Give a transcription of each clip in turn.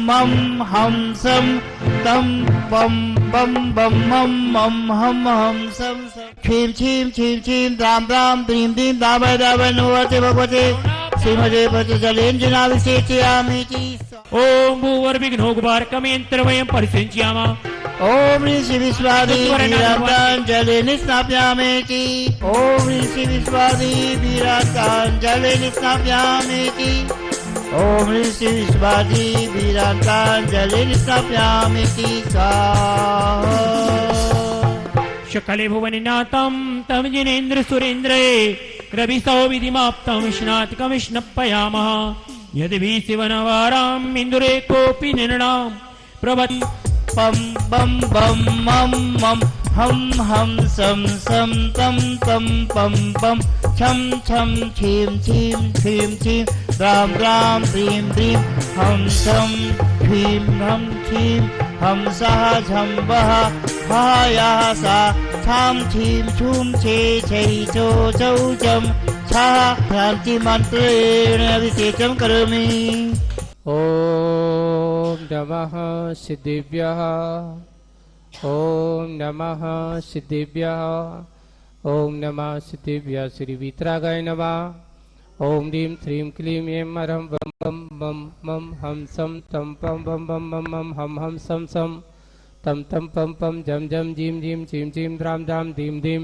मम हम सम तम पम बम बम मम मम हम सम छीम छीम छीम छीम राम राम द्रीम दीम दावय दावय नुवते भगवते श्रीमते पतजलेंजनाभिषेचयामि च। ओम भूर्विघ्नो गुबारकमेंत्रवयं परिसिञ्च्यामः। ओम ऋषि विश्वादी वीरांजलि निस्नाप्यामि च। ओम ऋषि विश्वादी वीरांजलि निस्नाप्यामि च। ओम ऋषि विश्वादी वीरांजलि निस्नाप्यामि च। शकले भुवननाथं तं जिनेन्द्र सुरेन्द्रे रविसौ विधिमाप्तं स्नातकं स्नपयामः। यद्भिः शिवनवाराम् इन्दुरे कोऽपि निर्णां प्रभति पम बम बम मम मम हम सम सम तम तम पम पम छम छम छीम छीम छीम छीम राम राम ह्रीं ह्रीं हम सम छीम हम छीम हम सह झम वह हाया सा छाम छीम छूम छे छै चो चौ चम छा शांति मंत्रेण अभिषेकं करोमि। ओम नमः सिद्धिभ्यः। ओम नमः सिद्धिभ्यः। ओम नमः सिद्धिभ्यः। श्री वीतरागाय नमः। ओम ह्रीं श्रीं क्लीं ऐं अरहं बम बम बम मम हम सम तम पम बम बम बम मम हम सम सम तम तम पम पम जम जम जीम जीम चीम चीम द्राम द्राम धीम धीम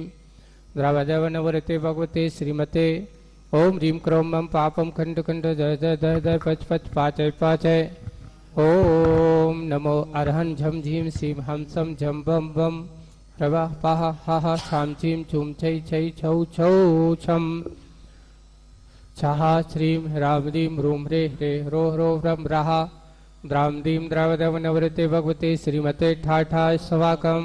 द्रावदवनवरते भगवते श्रीमते। ओम ह्रीं क्रों मम पापम खंड खंड जय जय जय जय पच पच पाचय पाचय। ओम नमो अरहं झम झीम सीम हम सम झम बम बम रवा पाह हा हा छाम चीम चूम छै छै छौ छौ छम छहा श्रीम राम रीम रूम रे रे रो रो रम रहा द्राम दीम द्रावदव नवरते भगवते श्रीमते ठाठा स्वाकम।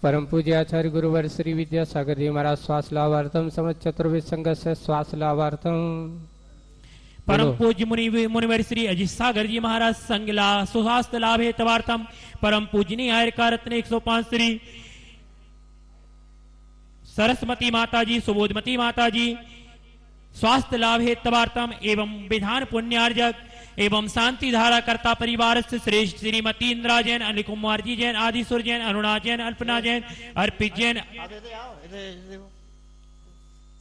परम पूज्य आचार्य गुरुवर श्री विद्यासागर जी महाराज श्वास लाभार्थम समस्त चतुर्वेद संघ से श्वास लाभार्थम। परम पूज्य मुनिवर श्री अजित सागर जी महाराज संगला सुहास्त लाभ हेतवार्थम परम पूजनीय आयरकार रत्न 105 श्री सरस्वती माता जी सुबोधमती माता जी स्वास्थ्य लाभ हेतवार्थम एवं विधान पुण्यार्जक एवं शांति धारा कर्ता परिवार से श्रेष्ठ श्रीमती इंदिरा जैन अनिल कुमार जी जैन आदिसुर जैन अरुणा जैन अल्पना जैन अर्पित जैन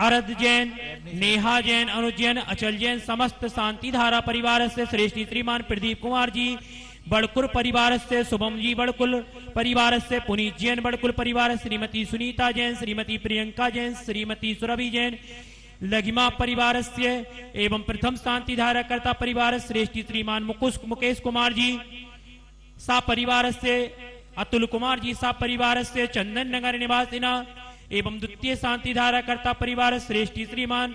अरद जैन नेहा जैन अनुज जैन अचल जैन समस्त शांति धारा परिवार से श्रेष्ठ श्रीमान प्रदीप कुमार जी बड़कुल परिवार से शुभम जी बड़कुल परिवार से पुनीत जैन बड़कुल परिवार श्रीमती सुनीता जैन श्रीमती प्रियंका जैन श्रीमती सुरभि जैन लघिमा परिवार से एवं प्रथम शांति धारा कर्ता परिवार श्रेष्ठ श्रीमान मुकेश कुमार जी सा परिवार से अतुल कुमार जी सा परिवार से चंदन नगर निवासिना एवं द्वितीय शांति धारा कर्ता परिवार श्रेष्ठ श्रीमान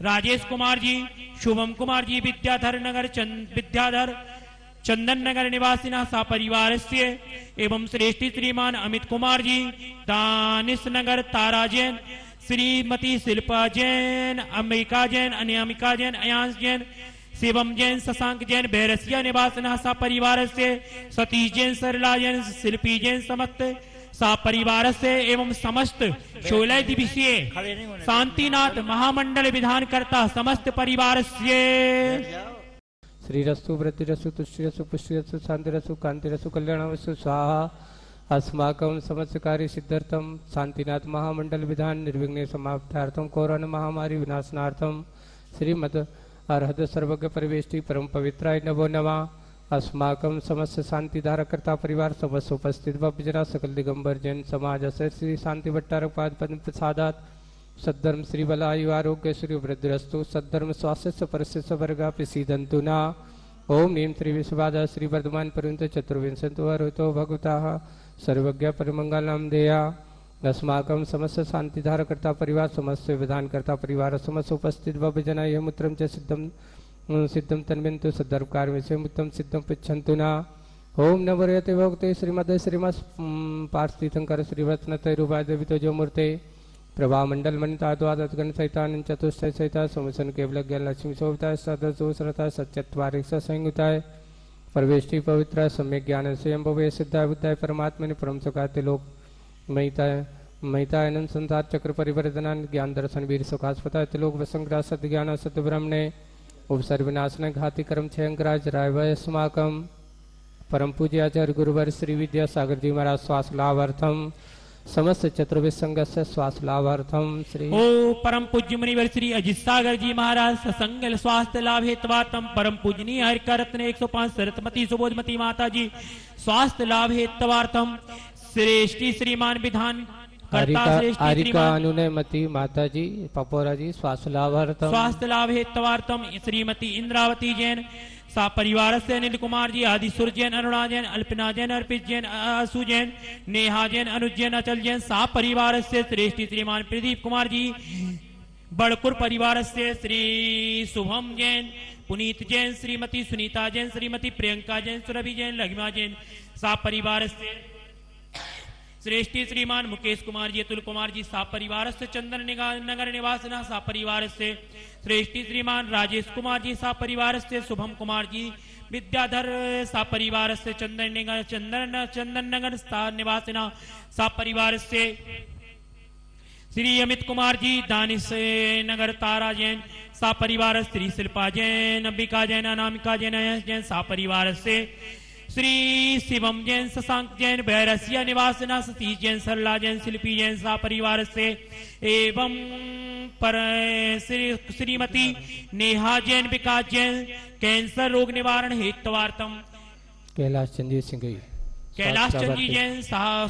राजेश कुमार जी शुभम कुमार जी विद्याधर चंदन नगर निवासिना सा परिवार से एवं श्रेष्ठ श्रीमान अमित कुमार जी दानिश नगर तारा जैन श्रीमती शिल्पा जैन अम्बिका जैन अनियमिका जैन अयांश जैन शिवम जैन शशांक जैन बैरसिया निवासिना सा परिवार से सतीश जैन सरला जैन शिल्पी जैन समस्त सा परिवार से एवं समस्त 16 दिवसीय शांतिनाथ महामंडल विधान करता समस्त परिवार से श्री रसु वृत्ति रसु तुष्टि रसु पुष्टि रसु शांति रसु कांति रसु कल्याण वसु स्वाहा अस्माकं समस्त कार्य सिद्धार्थम शांतिनाथ महामंडल विधान निर्विघ्न समाप्तार्थम कोरोना महामारी विनाशनार्थम श्रीमद अर्हत सर्वज्ञ परिवेष्टि परम पवित्राय नमो नमः। अस्माकं समस्त शांति धारकर्ता परिवार समस्त उपस्थित भक्तजना सकल दिगंबर जैन समाज से श्री शांति भट्टारक पाद पद्म प्रसादात सद्धर्म श्री बलायु आरोग्य श्री वृद्धिरस्तु सद्धर्म स्वास्थ्य परिस्थित वर्गा प्रसीदंतु न। ओम नीम श्री विश्ववादा श्री वर्धमान पर्यंत चतुर्विंशतो हरितो भगवता सर्वज्ञ परिमंगलम देया। अस्माकं समस्त शांति धारकर्ता परिवार समस्त विधान करता परिवार समस्त उपस्थित भवजना यह मूत्रम च सिद्धम तन्विन्तु सद्धर्म कार्य से मुत्तम सिद्धम पृच्छन्तु न। ओम नवरयते भगवते श्रीमद श्रीमस् पार्थितंकर श्रीवत्नते रूपाय देवितो जो मूर्ते प्रभा मंडल मनिता द्वादश गण सहितान चतुष्ट सहिता सोमसन केवल ज्ञान लक्ष्मी शोभिता सदसोसरता सच्चत्वारिक संयुताय परवेष्टि पवित्र सम्यक ज्ञान स्वयं भवे सिद्धाय बुद्धाय परमात्मनि परम सुखाते लोक महितायनंद संसार चक्र परिवर्तनान ज्ञान दर्शन वीर सुखास्पताय लोक वसंग्रह सत्य ज्ञान सत्य ब्रह्मणे उपसर्ग विनाशन घाति कर्म छयंकराज राय अस्माकम परम पूज्य आचार्य गुरुवर श्री विद्यासागर जी महाराज श्वास लाभार्थम समस्त चतुर्वेद संघ से श्वास लाभार्थम श्री ओ परम पूज्य मुनिवर श्री अजित सागर जी महाराज सत्संग स्वास्थ्य लाभ हेतवार्थम परम पूजनीय हरिका रत्न 105 सरतमती सुबोधमती माता जी स्वास्थ्य लाभ हेतवार्थम श्रेष्ठी श्रीमान विधान आरिका अनुनयमती माता जी पपोरा जी स्वास्थ्य लाभार्थम स्वास्थ्य लाभ हेतवार्थम श्रीमती इंद्रावती जैन सा परिवार से अनिल कुमार जी आदि सुर जैन अरुणा जैन अल्पना जैन अर्पित जैन आसु जैन नेहा जैन अनुज जैन अचल जैन सा परिवार से श्रेष्ठी श्रीमान प्रदीप कुमार जी बड़कुर परिवार से श्री शुभम जैन पुनीत जैन श्रीमती सुनीता जैन श्रीमती प्रियंका जैन सुरभि जैन लघिमा जैन सा परिवार से श्रेष्ठी श्रीमान मुकेश कुमार जी अतुल कुमार जी सा परिवार से चंदन नगर निवासना सा परिवार से श्रेष्ठी श्रीमान राजेश कुमार जी सा परिवार से शुभम कुमार जी विद्याधर सा परिवार से चंदन नगर निवासना सा परिवार से श्री अमित कुमार जी दानिश नगर तारा जैन सा परिवार श्री शिल्पा जैन अंबिका जैन अनामिका जैन जैन सा परिवार से श्री शिवम जैन शशांक जैन बैरसिया निवासना सतीश जैन सरला जैन शिल्पी जैन सा परिवार से एवं पर श्रीमती नेहा जैन विकास जैन कैंसर रोग निवारण हेतवार्थम कैलाश चंद्र सिंह कैलाश चंद्र जैन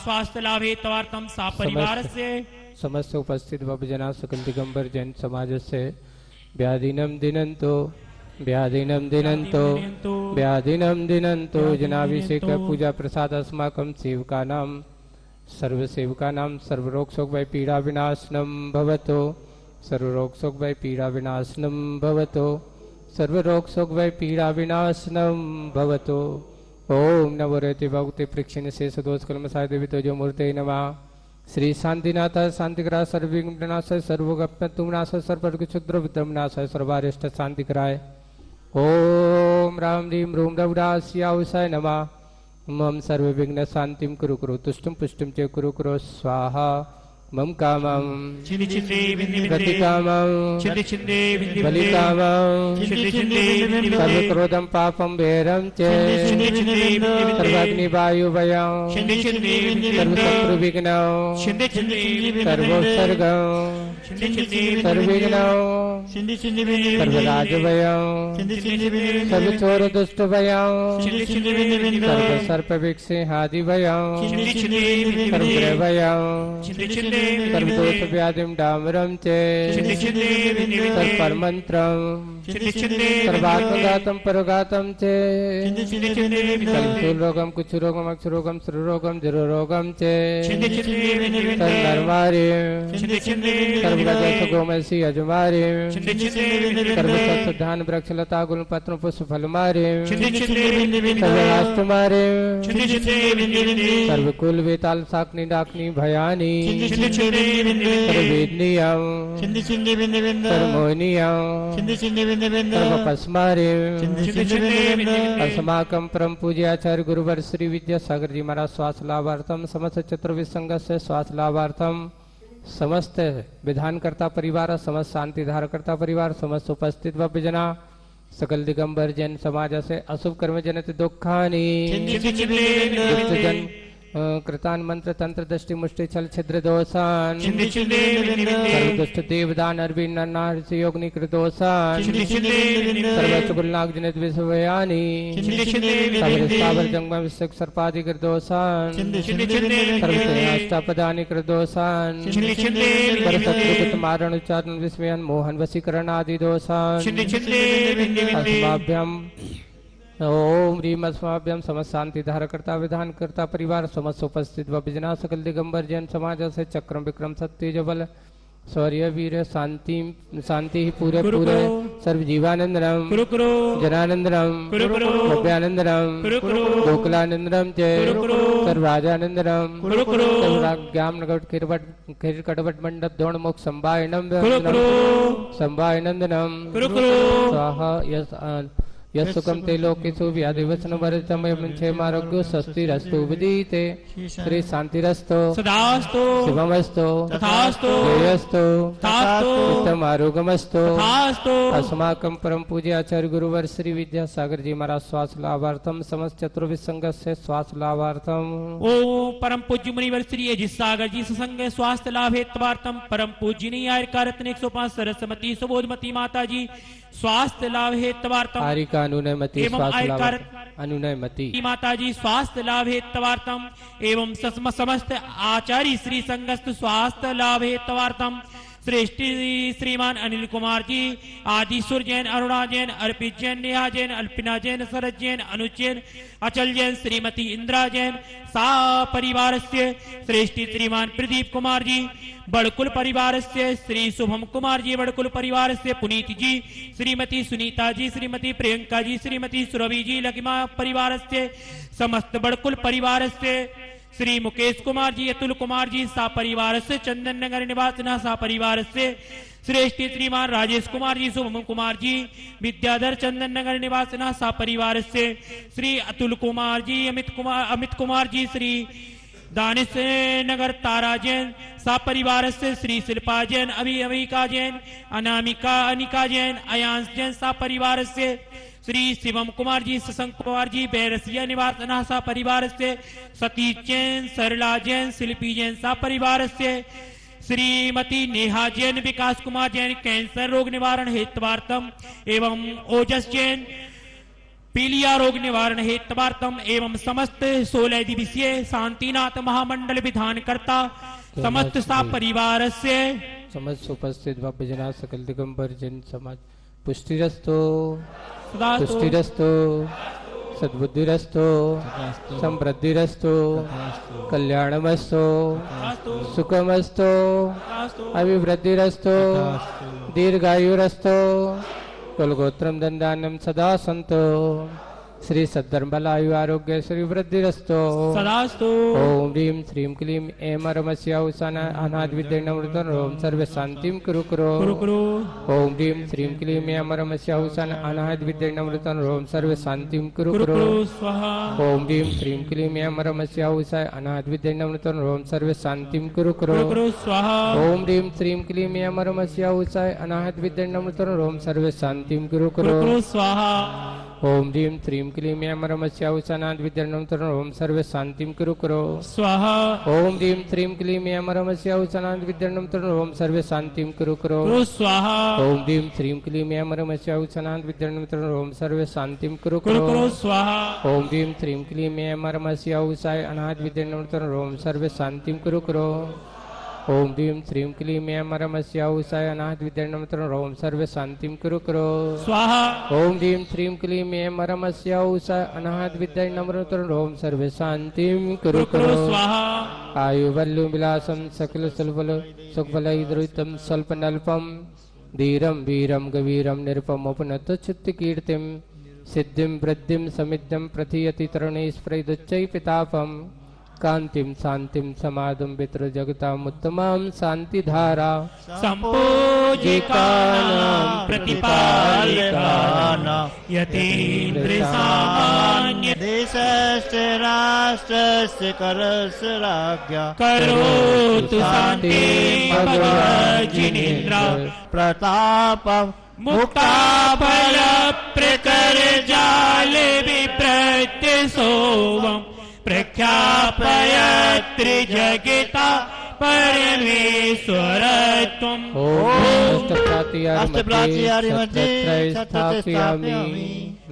स्वास्थ्य लाभ हेतवार्थम सा परिवार से समस्त उपस्थित वजना सकल दिगंबर जैन समाज से व्याधिनम दिनंतो व्याधिनम दिनंतो जनाभिषेक पूजा प्रसाद अस्माकं सेवकानां सर्वसेवकानां सर्वरोग शोक भय पीड़ा विनाशनम भवतो सर्वरोग शोक भय पीड़ा विनाशनम भवतो सर्वरोग शोक भय पीड़ा विनाशनम भवतो ओम नमो रेति भगवते प्रेक्षण शेष दोष कलम साय देवी तेजो मूर्ते नमः श्री शांतिनाथ शांतिकराय सर्वविघ्ननाश सर्वगप्न तुमनाश सर्ववर्ग क्षुद्र विद्रमनाश सर्वारिष्ट शांतिकराय ओम राम रीम रूम रवडास्यावसाय नमः मम सर्वविघ्न शांतिम कुरु कुरु तुष्टुम पुष्टुम च कुरु कुरु स्वाहा मम कामं गति कामं बलि कामं सर्वक्रोधं पापं वैरं च सर्वाग्निवायुभयं सर्वशत्रुविघ्नं सर्वोत्सर्गं सर्वविघ्नं सर्वराजभयं सर्वचोरदुष्टभयं सर्वसर्पविक्षिहादिभयं सर्वग्रहभयं सर्वदोष व्याधिं डामरं च सर्वमन्त्रं सर्वात्मघातं परघातं च सर्वरोगं कुष्ठरोगं अक्षरोगं सर्वरोगं जरोरोगं च सर्वनरमारिं सर्वगजसुगोमसि यजमारिं सर्वसत्सधान वृक्षलता गुणपत्र पुष्पफलमारिं सर्वराष्ट्रमारिं सर्वकुल वेताल शाक्नि डाक्नि भयानि सर्ववेदनीयं सर्वमोहनीयं सर्वपस्मारिं अस्माकं परम पूज्य आचार्य गुरुवर श्री विद्यासागर जी महाराज श्वास लाभार्थम समस्त चतुर्वेद संघ से श्वास लाभार्थम समस्त विधानकर्ता परिवार समस्त शांति धारकर्ता परिवार समस्त उपस्थित वजना सकल दिगंबर जैन समाज से अशुभ कर्म जनित दुखानि जन कृतान मंत्र तंत्र दृष्टि मुष्टि छल छिद्र दोषान सर्वदुष्ट देवदान अरविंद नारसी योगनि कृतोषान सर्वचुगुलनाग जनित विषवयानि सर्वस्तावर जंगम विषक सर्पादि कृतोषान सर्वष्टापदानि कृतोषान परशत्रुकृत मारण उच्चारण विस्मयन मोहन वशीकरण आदि दोषान अस्माभ्यम ओम ह्रीम अस्माभ्यम समस्त शांति धारकर्ता विधानकर्ता परिवार समस्त उपस्थित वजना सकल दिगंबर जैन समाज से चक्रम विक्रम सत्य जबल शौर्य वीर शांति शांति पूरे पूरे सर्व जीवानंदनम जनानंदनम भव्यानंदनम गोकुलानंदनम च सर्वराजानंदनम सर्वज्ञान खिरकटवट मंडप दौड़मुख संभायनम संभायनंदनम स्वाहा यस यस्सुखं ते लोकेषु व्याधिवचनभरितमयं क्षेमारोग्यो स्वस्तिरस्तु विदिते श्री शांतिरस्तु सदास्तु शिवमस्तु तथास्तु जयस्तु तथास्तु उत्तमारोग्यमस्तु तथास्तु। अस्माकं परम पूज्य आचार्य गुरुवर श्री विद्यासागर जी महाराज स्वास्थ्य लाभार्थम समस्त चतुर्विद संघ से स्वास्थ्य लाभार्थम। ओम परम पूज्य मुनिवर श्री अजित सागर जी सत्संग स्वास्थ्य लाभ हेतुवार्थम परम पूज्य कारतन 105 सरस्वती सुबोधमती माता जी स्वास्थ्य लाभ हेतुवार्थम हारिका अनुनयमती एवं स्वास्थ्य लाभ आयकर अनुनयमती माता जी स्वास्थ्य लाभ हेतुवार्थम एवं समस्त आचार्य श्री संघस्थ स्वास्थ्य लाभ हेतुवार्थम श्रेष्ठी श्रीमान अनिल कुमार जी आदि सुर जैन अरुणा जैन अर्पित जैन नेहा जैन अल्पिना जैन सरज जैन अनुज जैन अचल जैन श्रीमती इंदिरा जैन सा परिवार से श्रेष्ठी श्रीमान प्रदीप कुमार जी बड़कुल परिवार से श्री शुभम कुमार जी बड़कुल परिवार से पुनीत जी श्रीमती सुनीता जी श्रीमती प्रियंका जी श्रीमती सुरभि जी लकिमा परिवार से समस्त बड़कुल परिवार से श्री मुकेश कुमार जी अतुल कुमार जी सा परिवार से चंदन नगर निवासना सा परिवार से श्रेष्ठी श्रीमान राजेश कुमार जी शुभम कुमार जी विद्याधर चंदन नगर निवासना सा परिवार से श्री अतुल कुमार जी अमित कुमार जी श्री दानिश नगर तारा जैन सा परिवार से श्री शिल्पा जैन अविका जैन अनामिका अनिका जैन अयांश जैन सा परिवार से श्री शिवम कुमार जी शशंक कुमार जी बैरसिया निवास अनासा परिवार से सतीश जैन सरला जैन शिल्पी जैन सा परिवार से श्रीमती नेहा जैन विकास कुमार जैन कैंसर रोग निवारण हेतुवार्थम एवं ओजस जैन पीलिया रोग निवारण हेतुवार्थम एवं समस्त 16 दिवसीय शांतिनाथ महामंडल विधानकर्ता समस्त सा परिवार से समस्त उपस्थित भव्य जना सकल दिगंबर जन समाज पुष्टिरस्तो पुष्टिरस्तो सद्बुद्धिरस्तो समृद्धिरस्तो कल्याणमस्तो सुखमस्तो अभिवृद्धिरस्तो दीर्घायुरस्तो कुलगोत्रम दंडानम सदा संतो श्री सद्धर्मलायु आरोग्य श्री वृद्धिरस्तो सदास्तु ओम ह्रीं श्रीं क्लीं ऐं रमस्या उषाना अनाद विद्येनमृतं ओम सर्व शांतिं कुरु कुरु ओम ह्रीं श्रीं क्लीं ऐं रमस्या उषाना अनाद विद्येनमृतं ओम सर्व शांतिं कुरु कुरु ओम ह्रीं श्रीं क्लीं ऐं रमस्या उषा अनाद विद्येनमृतं ओम सर्व शांतिं कुरु कुरु ओम ह्रीं श्रीं क्लीं ऐं रमस्या उषा अनाद विद्येनमृतं ओम सर्व शांतिं कुरु कुरु ओम ह्रीं श्रीं क्लीं ऐं रमस्या उषानाद विद्येनमृतं ओम सर्व शांतिं कुरु कुरु स्वाहा ओम ह्रीं श्रीं क्लीं ऐं रमस्या उषानाद विद्येनमृतं ओम सर्व शांतिं कुरु कुरु स्वाहा ओम ह्रीं श्रीं क्लीं ऐं रमस्या उषानाद विद्येनमृतं ओम सर्व शांतिं कुरु कुरु स्वाहा ओम ह्रीं श्रीं क्लीं ऐं रमस्या उषा अनाद विद्येनमृतं ओम सर्व शांतिं कुरु कुरु ओम ह्रीं श्रीं क्लीं ऐं रमस्या उषा अनाद विद्येनमृतं ओम सर्व शांतिं कुरु कुरु स्वाहा ओम ह्रीं श्रीं क्लीं ऐं रमस्या उषा अनाद विद्येनमृतं ओम सर्व शांतिं कुरु कुरु स्वाहा आयुवल्लु विलासं सकल सुलभल सुखबलैर्द्रुतं स्वल्पनल्पं धीरं वीरं गवीरं निरुपमोपनत चित्तकीर्तिं सिद्धिं वृद्धिं समिद्धं प्रथीयति तरुणे स्फुरैदुच्चै पितापम् कांतिम शांतिम समाधम पितृ जगताम उत्तमां शांतिधारा संपूजिकानां प्रतिपालिकानां यतीन्द्र सामान्य देशस्य राष्ट्रस्य करस्य राज्ञा करोतु शान्तिं भगवज्जिनेन्द्र प्रतापं मुक्ताफल प्रकरजाल विप्रत्य सोवम् प्रख्यापयत्रि जगता परमेश्वरत्वम्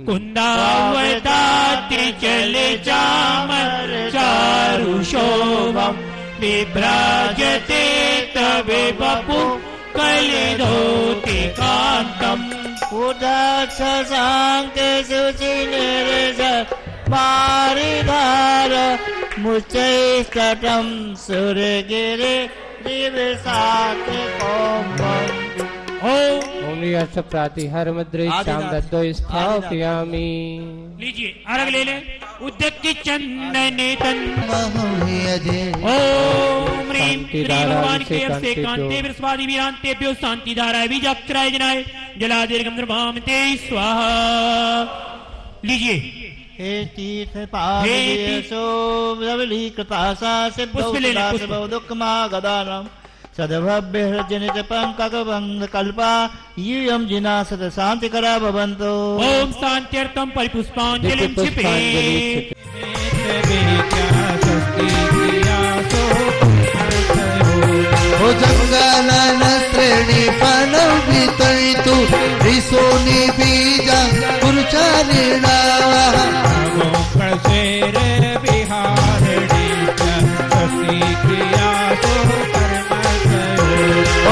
कुन्दावतात्रि जले चामर चारुशोभम् विभ्राजते तवे बपु कलिधोति कान्तम् उदक्ष शान्ति शुचि निर्ज पारिधार मुच्चैस्तटं सुरगिरि दिवसाखि कोम्बम् ओम यश प्रातिहर मुद्रे श्याम दत्तो स्थापयामि। लीजिए अर्घ ले ले उद्यक्ति चंदन तन ओम ह्रीं श्री भगवान के अभिषेक कांते विस्वादि वीरांतेभ्यो शांति धाराय बीजाक्षराय जनाय जलादीर्घं द्रवामते स्वाहा। लीजिए। हे तीर्थ पावसो धवलीकृता सा सिद्धौ सदा सर्वौ दुःखमागदानम् सद्भव्यजनित पंककबंध कल्पा यूयं जिना सद शांतिकरा भवन्तु। ओम शांत्यर्थम परिपुष्पांजलिं क्षिपे। ओ जंगलन श्रेणी फलवितैतु विसोनि बीजा पुरुषारिणा शेर विहारिणी स्वस्ति क्रियासु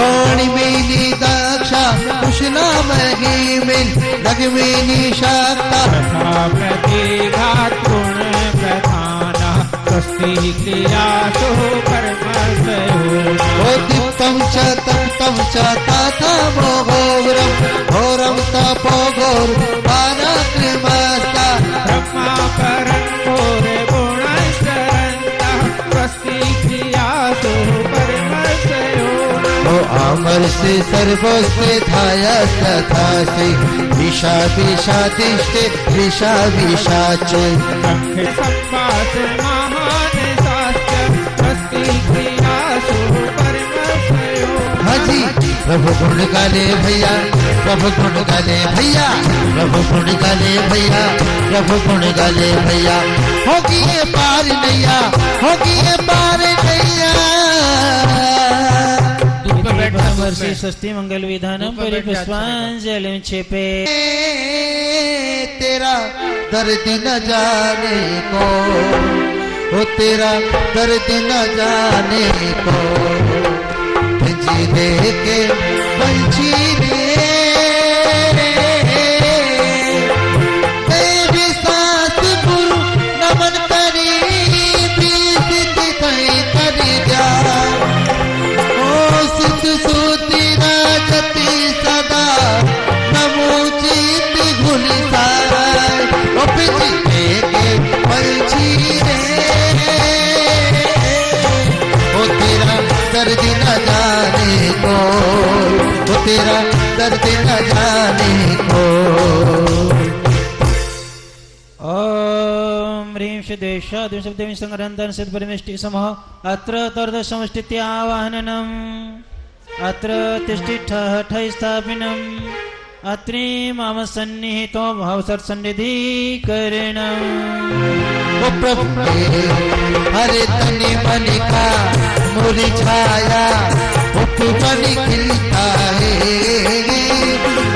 ओणिमिनी दक्षा उष्णा महिमिन लग्मिनी शाक्ता प्रतिघात गुण प्रधाना स्वस्ति क्रियासु ओ दीप्तं च तप्तं च तथा घोरं घोरं तपो घोर पराक्रमस्ता ब्रह्मा परं घोर गुणश्चरन्तः स्वस्ति क्रियासु परमस्य। ओ अमर से सर्वस्ते धायस्तथा से विषा विषादिष्टे विषा विषाच संवास महान शास्त्र स्वस्ति क्रियासु परमस्य। हाजी प्रभु गुण गाले भैया प्रभु गुण गाले भैया प्रभु गुण गाले भैया प्रभु गुण गाले भैया होगी ये पार नैया होगी ये पार नैया। वर्षी स्वस्ति मंगल विधानम परिपुष्पांजलिं क्षिपे। तेरा दर्द न जाने को ओ तेरा दर्द न जाने को जी दे के पंछी ने देवी सास गुरु नमन करी बीस कहीं करी जा सूती राजती सदा नमोचित घुली साराय ओ पिछी के पंछी रे ओ तेरा दर्द न जाने को ओ तेरा दर्द न जाने को। ओम ह्रीं शुद्धेशाद्रि शब्देवी संग्रहंतन सिद्ध परमेष्टि समः अत्र तर्द समष्टित्यावाहननम् अत्र तिष्ठिष्ठ स्थापिनम् अत्रि मम सन्निहितो भवसत्सन्निधिकरणम्। ओ प्रभु हरे तनि मनि का मुरझाया उपमनि खिलता है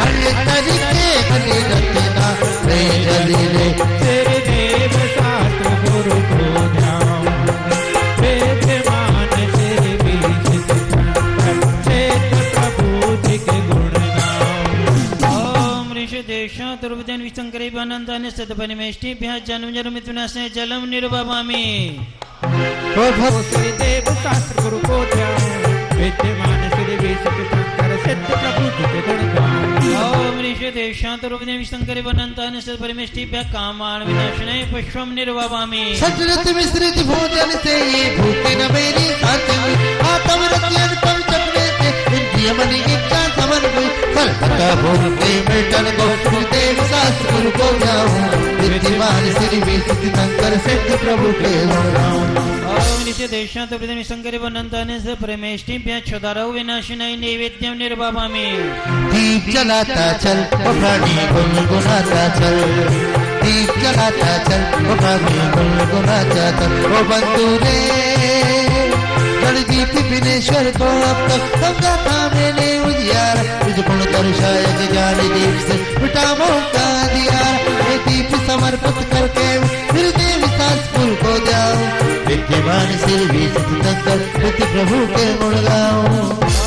हरे तनि के हरे रत्ना रे जली रे तेरे देव शास्त्र गुरु को ध्यान वेद मान से बीज प्रभु जी के गुण गाओ। ओम ऋषिदेशा तुर्वदेन विशंकरे अनंतानि सदपरिमेष्टिभ्यः जन्म जन्मविनाशने जलम निर्ववामि। ओ भक्त तेरे देव शास्त्र गुरु को ध्यान विद्यमान श्री विशुद्ध शंकर सिद्ध प्रभु जी के गुण गाओ। ओम ऋषिदेशा तुर्वदेन विशंकरे अनंतानि सदपरिमेष्टिभ्यः कामान् विनाशने पुष्पं निर्ववामि। सजरत मिश्रित भोजन से ये भूखे न मेरी साथी आत्म रत्न कम चपने से इंद्रिय मनि इच्छा समन हुई कलकत्ता भोगे मेटन को देव शास्त्र गुरु को जाऊं विद्यमान श्री विशुद्ध शंकर सिद्ध प्रभु के गुण गाऊं। ओम ऋषिदेशा तुर्वदेन विशंकरे अनंतानि सदपरिमेष्टिभ्यः क्षुधारौ विनाशिने नैवेद्यं निर्ववामि। दीप जलाता चल ओ प्राणी गुनगुनाता चल दीप जलाता चल ओ प्राणी गुनगुनाता चल ओ बंधु रे गणदीप विनेश्वर को अब तक समझा था मैंने उजियारा तुझ गुण दर्शाया कि ज्ञान दीप से मिटामो का दिया ये दीप समर्पित करके फिर देव शास्त्र को जाओ विद्यमान श्री विशुद्ध शंकर बुद्धि प्रभु के गुण गाओ।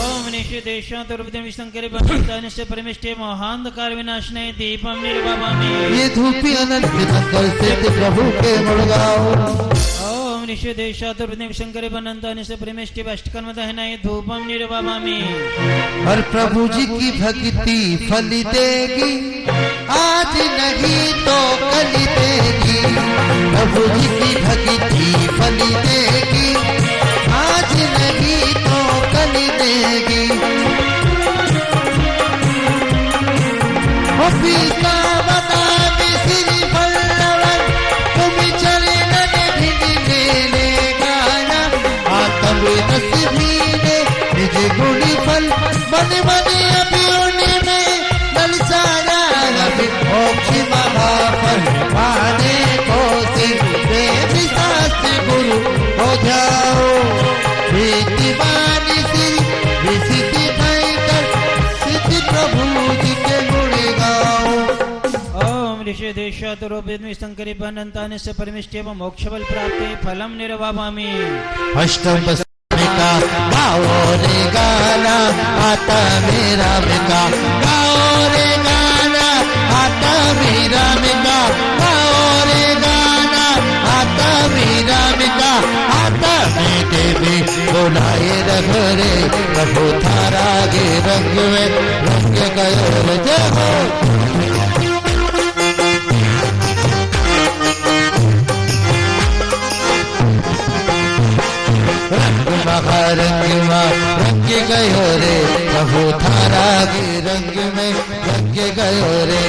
ओम ऋषिदेशा तुर्वदेन विशंकरे अनंतानि सदपरिमेष्टिभ्यः महांधकार विनाशने दीपं निर्ववामि। ये धूपी अनंत शंकर सिद्ध प्रभु के गुण गाओ। ओम ऋषिदेशा तुर्वदेन विशंकरे अनंतानि सदपरिमेष्टिभ्यः अष्टकर्म दहनाय धूपं निर्ववामि। और प्रभु जी की भक्ति फल देगी आज नहीं तो कल देगी प्रभु जी की भक्ति फल देगी आज नहीं तो कल देगी। ओ पीता बता श्री देशातुरोपिद्मि शंकरी बनंतानिस्य परमिष्टेव मोक्षबल प्राप्ते फलम निर्वावामि। अष्टम का गाओ रे गाना आता मेरा मिका, गाओ रे गाना आता मेरा मिका, गाओ रे गाना आता मेरा मिका, आता बेटे भी बुलाए रख रे प्रभु थारा के रंग में रंग गयो जगो। रंग गयो रे प्रभु थारा के रंग में रंग गयो रे।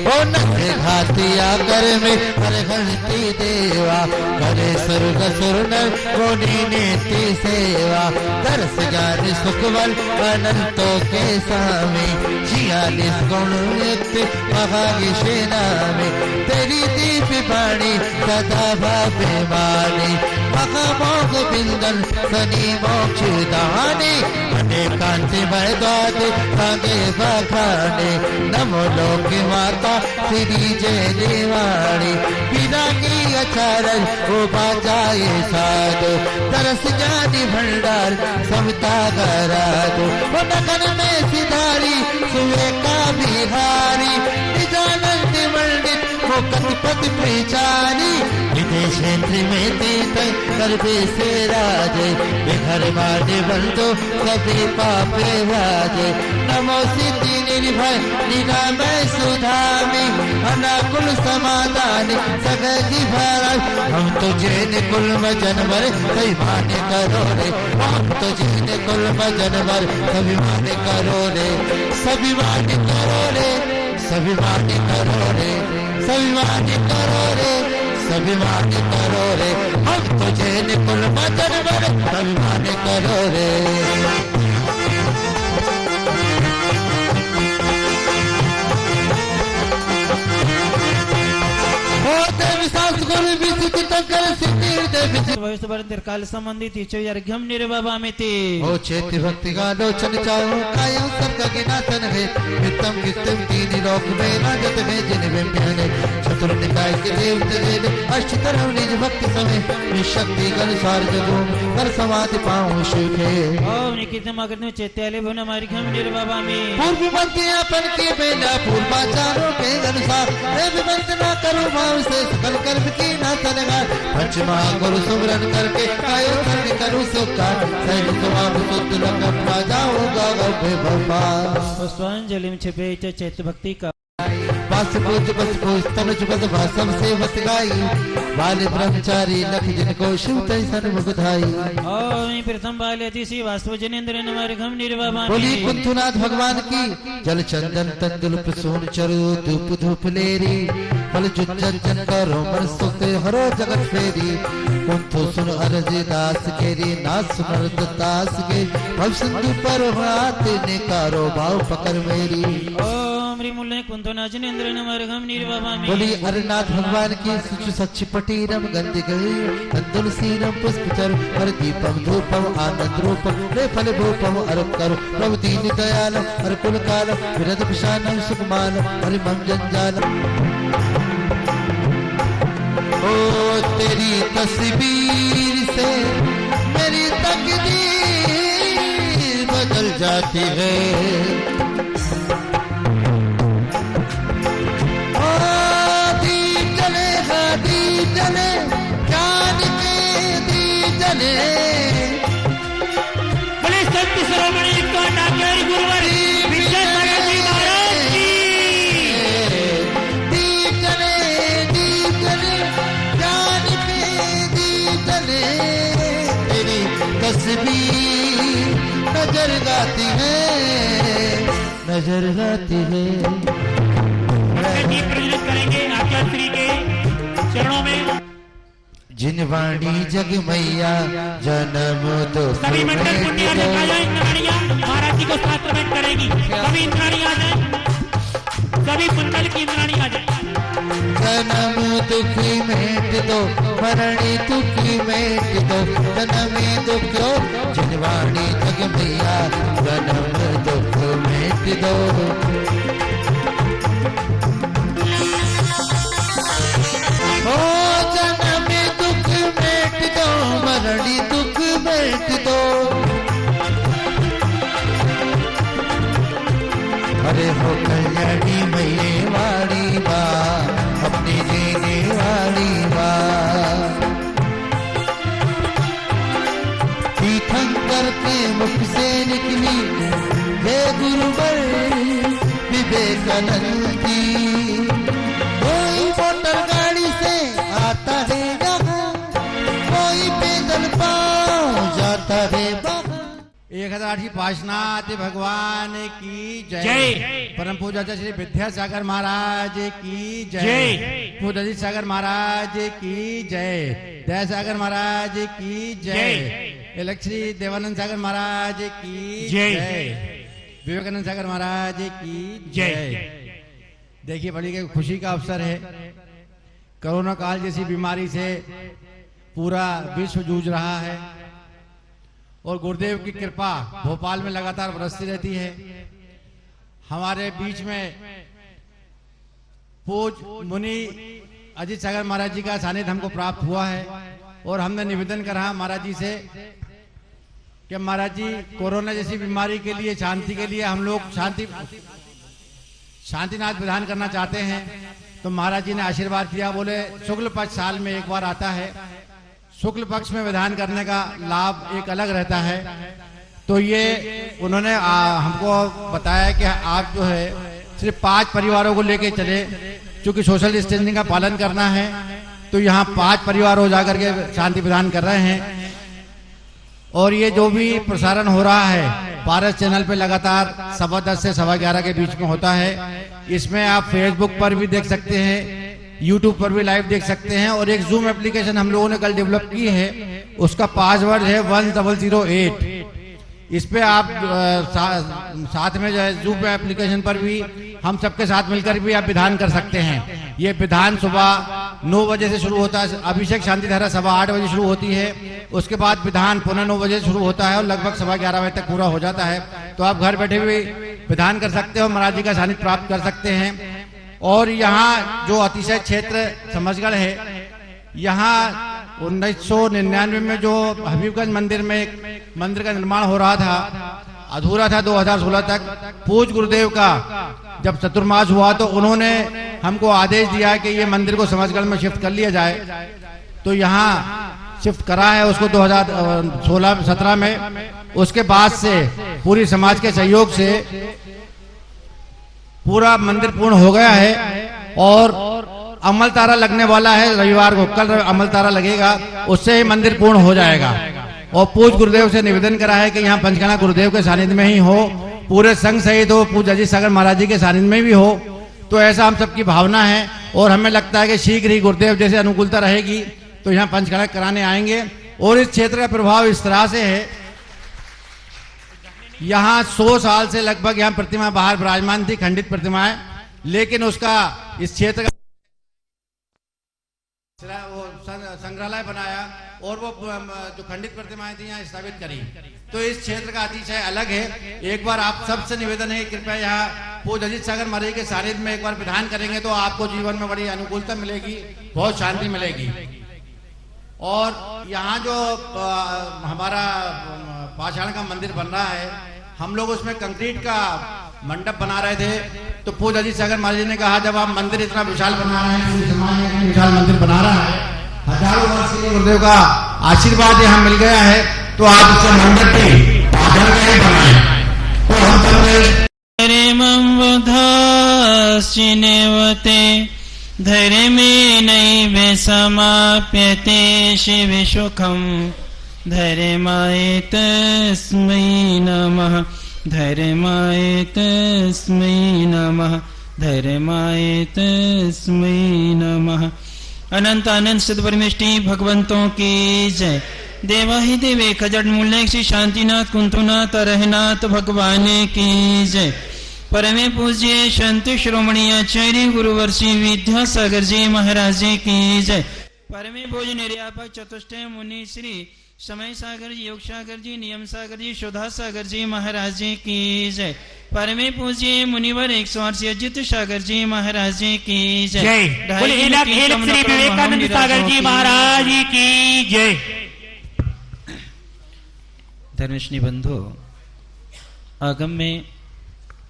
ओ नख घातिया कर में हर घंटी देवा, करे स्वर्ग सुर नर कोटि नेति सेवा। दर्श ज्ञान सुखबल अनंतों के स्वामी, 46 गुण युक्त महागी सेना में, तेरी दीप बाणी सदा भावे मानी। महामोग बिंदन सनी मोक्ष दानी, अनेकांति बरदात सांगे बखाने। नमो लोक माता श्री जय देवाणी, बिना की अचारज ओ बाजाए साधु। तरस ज्ञानी भंडार समता करा दो, वो नगन में सिधारी सुवे का बिहारी। निजानंद मंडित वो कतिपति प्रचारी, विदेश क्षेत्र में तीत करबे से राजे। घर माने बंदो कभी पापे राजे। नमो सिद्धि निर्भय निरामय सुधामी, अनाकुल समाधान सगि भारत। हम तो जैन कुल में जनवर सभी माने करो रे, हम तो जैन कुल में जनवर सभी माने करो रे। सभी माने करो रे, सभी माने करो रे, सभी माने करो रे, सभी माने करो रे। हम तुझे निकुल मदन वर सभी माने करो रे। काल संबंधित अर्घ्यम निर्वावामिति। ओ चेत भक्ति गालोचन चाहो कायं सर्ग गिनातन है। नित्यम कीर्तन तीन लोक में राजत में जिन विम्याने। चतुर निकाय के देव तेज अष्टतर निज भक्ति समय, निशक्ति गण सार जगो कर समाधि पाऊं सुखे। ओम निकितम अग्नि चैत्यालय भवन अर्घ्यम निर्वावामि। पूर्व मध्य अपन के बेला पूर्वाचारों के अनुसार, देव वंदना करो भाव से सकल कर्म की ना तनगा। पंचमा गुरु सुमरन करके कायो धर्म करो सुकार, सैन सुमाभ सुत लगन जाऊंगा गभे भपा। पुष्पांजलि में छिपे चैत्य भक्ति का वास पूज बस पूज तनुज बस भाषम से बस गाई। बाल ब्रह्मचारी लख जिनको शिव तय सन मुगधाई। ओम प्रथम बाल अतिशि वास्तव जनेन्द्र नमर्घम निर्वावामि। बोली कुंथुनाथ भगवान की जल चंदन तंदुल प्रसून चरु धूप धूप लेरी। फल जुज्जन करो मन सुख हरो जगत फेरी। कुंथु सुन अरज दास केरी ना सुनर दास के। भव सिंधु पर हाथ निकारो भाव पकड़ मेरी। ओम रिमुल्ले कुंथुनाथ जनेन्द्र नमर्घम निर्वावामि। बोली अरनाथ भगवान की सुच सच्ची पटीरम गंधि गई। तंदुल सीरम पुष्प चरु हर दीपम धूपम आनंद रूपम। ले फल भूपम अर्प करो प्रभु दीन दयालम। हर कुल कालम विरध विषानम सुखमानम हरि मम जंजालम। ओ तेरी तस्वीर से मेरी तकदीर बदल जाती है। ओ दीप जलेगा दीप जले, ज्ञान के दीप जले। बोले संत शिरोमणि कांडाचार्य गुरुवर विजय सागर जी महाराज की। दीप जले ज्ञान के दीप जले। तेरी तस्वीर नजर गाती है, नजर गाती है। दीप प्रज्वलित करेंगे आचार्य श्री के चरणों में। जिन वाणी जग मैया जन्म दो सभी मंडल पुण्य इंद्राणियां महाराज जी को साथ में करेगी। सभी इंद्राणियां आ जाए, सभी कुंडल की इंद्राणी आ जाए। जन्म दुखी मेट दो, मरणी दुखी मेट दो। जन्म दुख दो जिनवाणी जग मैया, जन्म दुख मेट दो। मुख से निकली हे गुरुवर विवेकानंद की। कोई मोटर गाड़ी से आता है यहाँ, कोई पैदल पाँव जाता है वहाँ। 1008 की पार्श्वनाथ भगवान की जय। जय। परम पूज्य श्री विद्यासागर महाराज की जय। जय। पूज्य अजीत सागर महाराज की जय। दयासागर महाराज की जय। श्री देवानंद सागर महाराज की जय। विवेकानंद सागर महाराज की जय। देखिए बड़ी खुशी का अवसर है। कोरोना काल जैसी बीमारी से पूरा विश्व जूझ रहा है और गुरुदेव की कृपा भोपाल में लगातार बरसती रहती है। हमारे बीच में पूज्य मुनि अजीत सागर महाराज जी का सानिध्य हमको प्राप्त हुआ है और हमने निवेदन करा महाराज जी से कि महाराज जी कोरोना जैसी बीमारी के लिए, शांति के लिए हम लोग शांतिनाथ विधान करना चाहते हैं। तो महाराज जी ने आशीर्वाद दिया, बोले शुक्ल पक्ष साल में एक बार आता है, शुक्ल पक्ष में विधान करने का लाभ एक अलग रहता है। तो ये उन्होंने हमको बताया कि आप जो है सिर्फ 5 परिवारों को लेके चले, क्योंकि सोशल डिस्टेंसिंग का पालन करना है। तो यहाँ 5 परिवार हो जाकर के शांति विधान कर रहे हैं। और ये जो भी प्रसारण हो रहा है पारस चैनल पे लगातार 10:15 से 11:15 के बीच में होता है। इसमें आप फेसबुक पर भी देख सकते हैं, यूट्यूब पर भी लाइव देख सकते हैं। और एक जूम एप्लीकेशन हम लोगों ने कल डेवलप की है, उसका पासवर्ड है 1008। इस पे आप साथ में जो है जूम एप्लीकेशन पर भी हम सबके साथ मिलकर भी आप विधान कर सकते हैं। ये विधान सुबह 9 बजे से शुरू होता है, अभिषेक शांति धारा 8:15 बजे शुरू होती है। उसके बाद विधान पुनः 9 बजे शुरू होता है और लगभग 11:15 बजे तक पूरा हो जाता है। तो आप घर बैठे हुए विधान कर सकते हो, महाराज जी का सानिध्य प्राप्त कर सकते हैं। और यहाँ जो अतिशय क्षेत्र समझगढ़ है, यहाँ 1999 में जो हबीबगंज मंदिर में एक मंदिर का निर्माण हो रहा था, अधूरा था 2016 तक। पूज्य गुरुदेव का जब चतुर्मास हुआ तो उन्होंने हमको आदेश दिया कि ये मंदिर को समझगढ़ में शिफ्ट कर लिया जाए। तो यहाँ शिफ्ट करा है उसको 2016-17 में। उसके बाद से पूरी समाज के सहयोग से पूरा मंदिर पूर्ण हो गया है और अमल तारा लगने वाला है रविवार को। कल अमल तारा लगेगा, उससे ही मंदिर पूर्ण हो जाएगा। और पूज्य गुरुदेव से निवेदन करा है कि यहाँ पंचकना गुरुदेव के सानिध्य में ही हो, पूरे संघ सहित हो, पूज्य अजीत सागर महाराज जी के सानिध्य में भी हो। तो ऐसा हम सबकी भावना है और हमें लगता है कि शीघ्र ही गुरुदेव जैसे अनुकूलता रहेगी तो यहाँ पंचकना कराने आएंगे। और इस क्षेत्र का प्रभाव इस तरह से है, यहाँ 100 साल से लगभग यहाँ प्रतिमा बाहर विराजमान थी, खंडित प्रतिमाएं, लेकिन उसका इस क्षेत्र का वो संग्रहालय बनाया और वो जो खंडित प्रतिमाएं थी यहाँ स्थापित करी। तो इस क्षेत्र का अतिशय अलग है। एक बार आप सबसे निवेदन है, कृपया यहाँ पूज्य अजीत सागर महाराज के सानिध्य में एक बार विधान करेंगे तो आपको जीवन में बड़ी अनुकूलता मिलेगी, बहुत शांति मिलेगी। और यहाँ जो हमारा पाषाण का मंदिर बन रहा है, हम लोग उसमें कंक्रीट का मंडप बना रहे थे। तो पूज्य अजीत सागर महाराज जी ने कहा जब आप मंदिर इतना विशाल बना रहे हैं, विशाल मंदिर बना रहा है, हजारों वर्ष के गुरुदेव का आशीर्वाद यहाँ मिल गया है, तो आप उसका मंडप भी बनाए। तो हम सब धर्मे नैव समाप्यते शिव सुखम धर्माय तस्मै नमः धर्माय तस्मै नमः धर्माय तस्मै नमः। अनंत आनंद सिद्ध परमेष्टि भगवंतों की जय। देवा ही देवे खजट मूल्य श्री शांतिनाथ कुंतुनाथ रहनाथ भगवान की जय। परमे पूज्य संत श्रोमणी आचार्य गुरुवर्षी विद्यासागर जी महाराज जी की जय। परमे भोज निर्यापक चतुष्टय मुनि श्री समय सागर जी, योग सागर जी, नियम सागर जी, शोधा सागर जी महाराज जी की जय। परमे पूज्य मुनिवर 108 अजित सागर जी महाराज जी की जय। श्री विवेकानंद सागर जी महाराज जी की जय। धर्मश्री बंधु, आगम में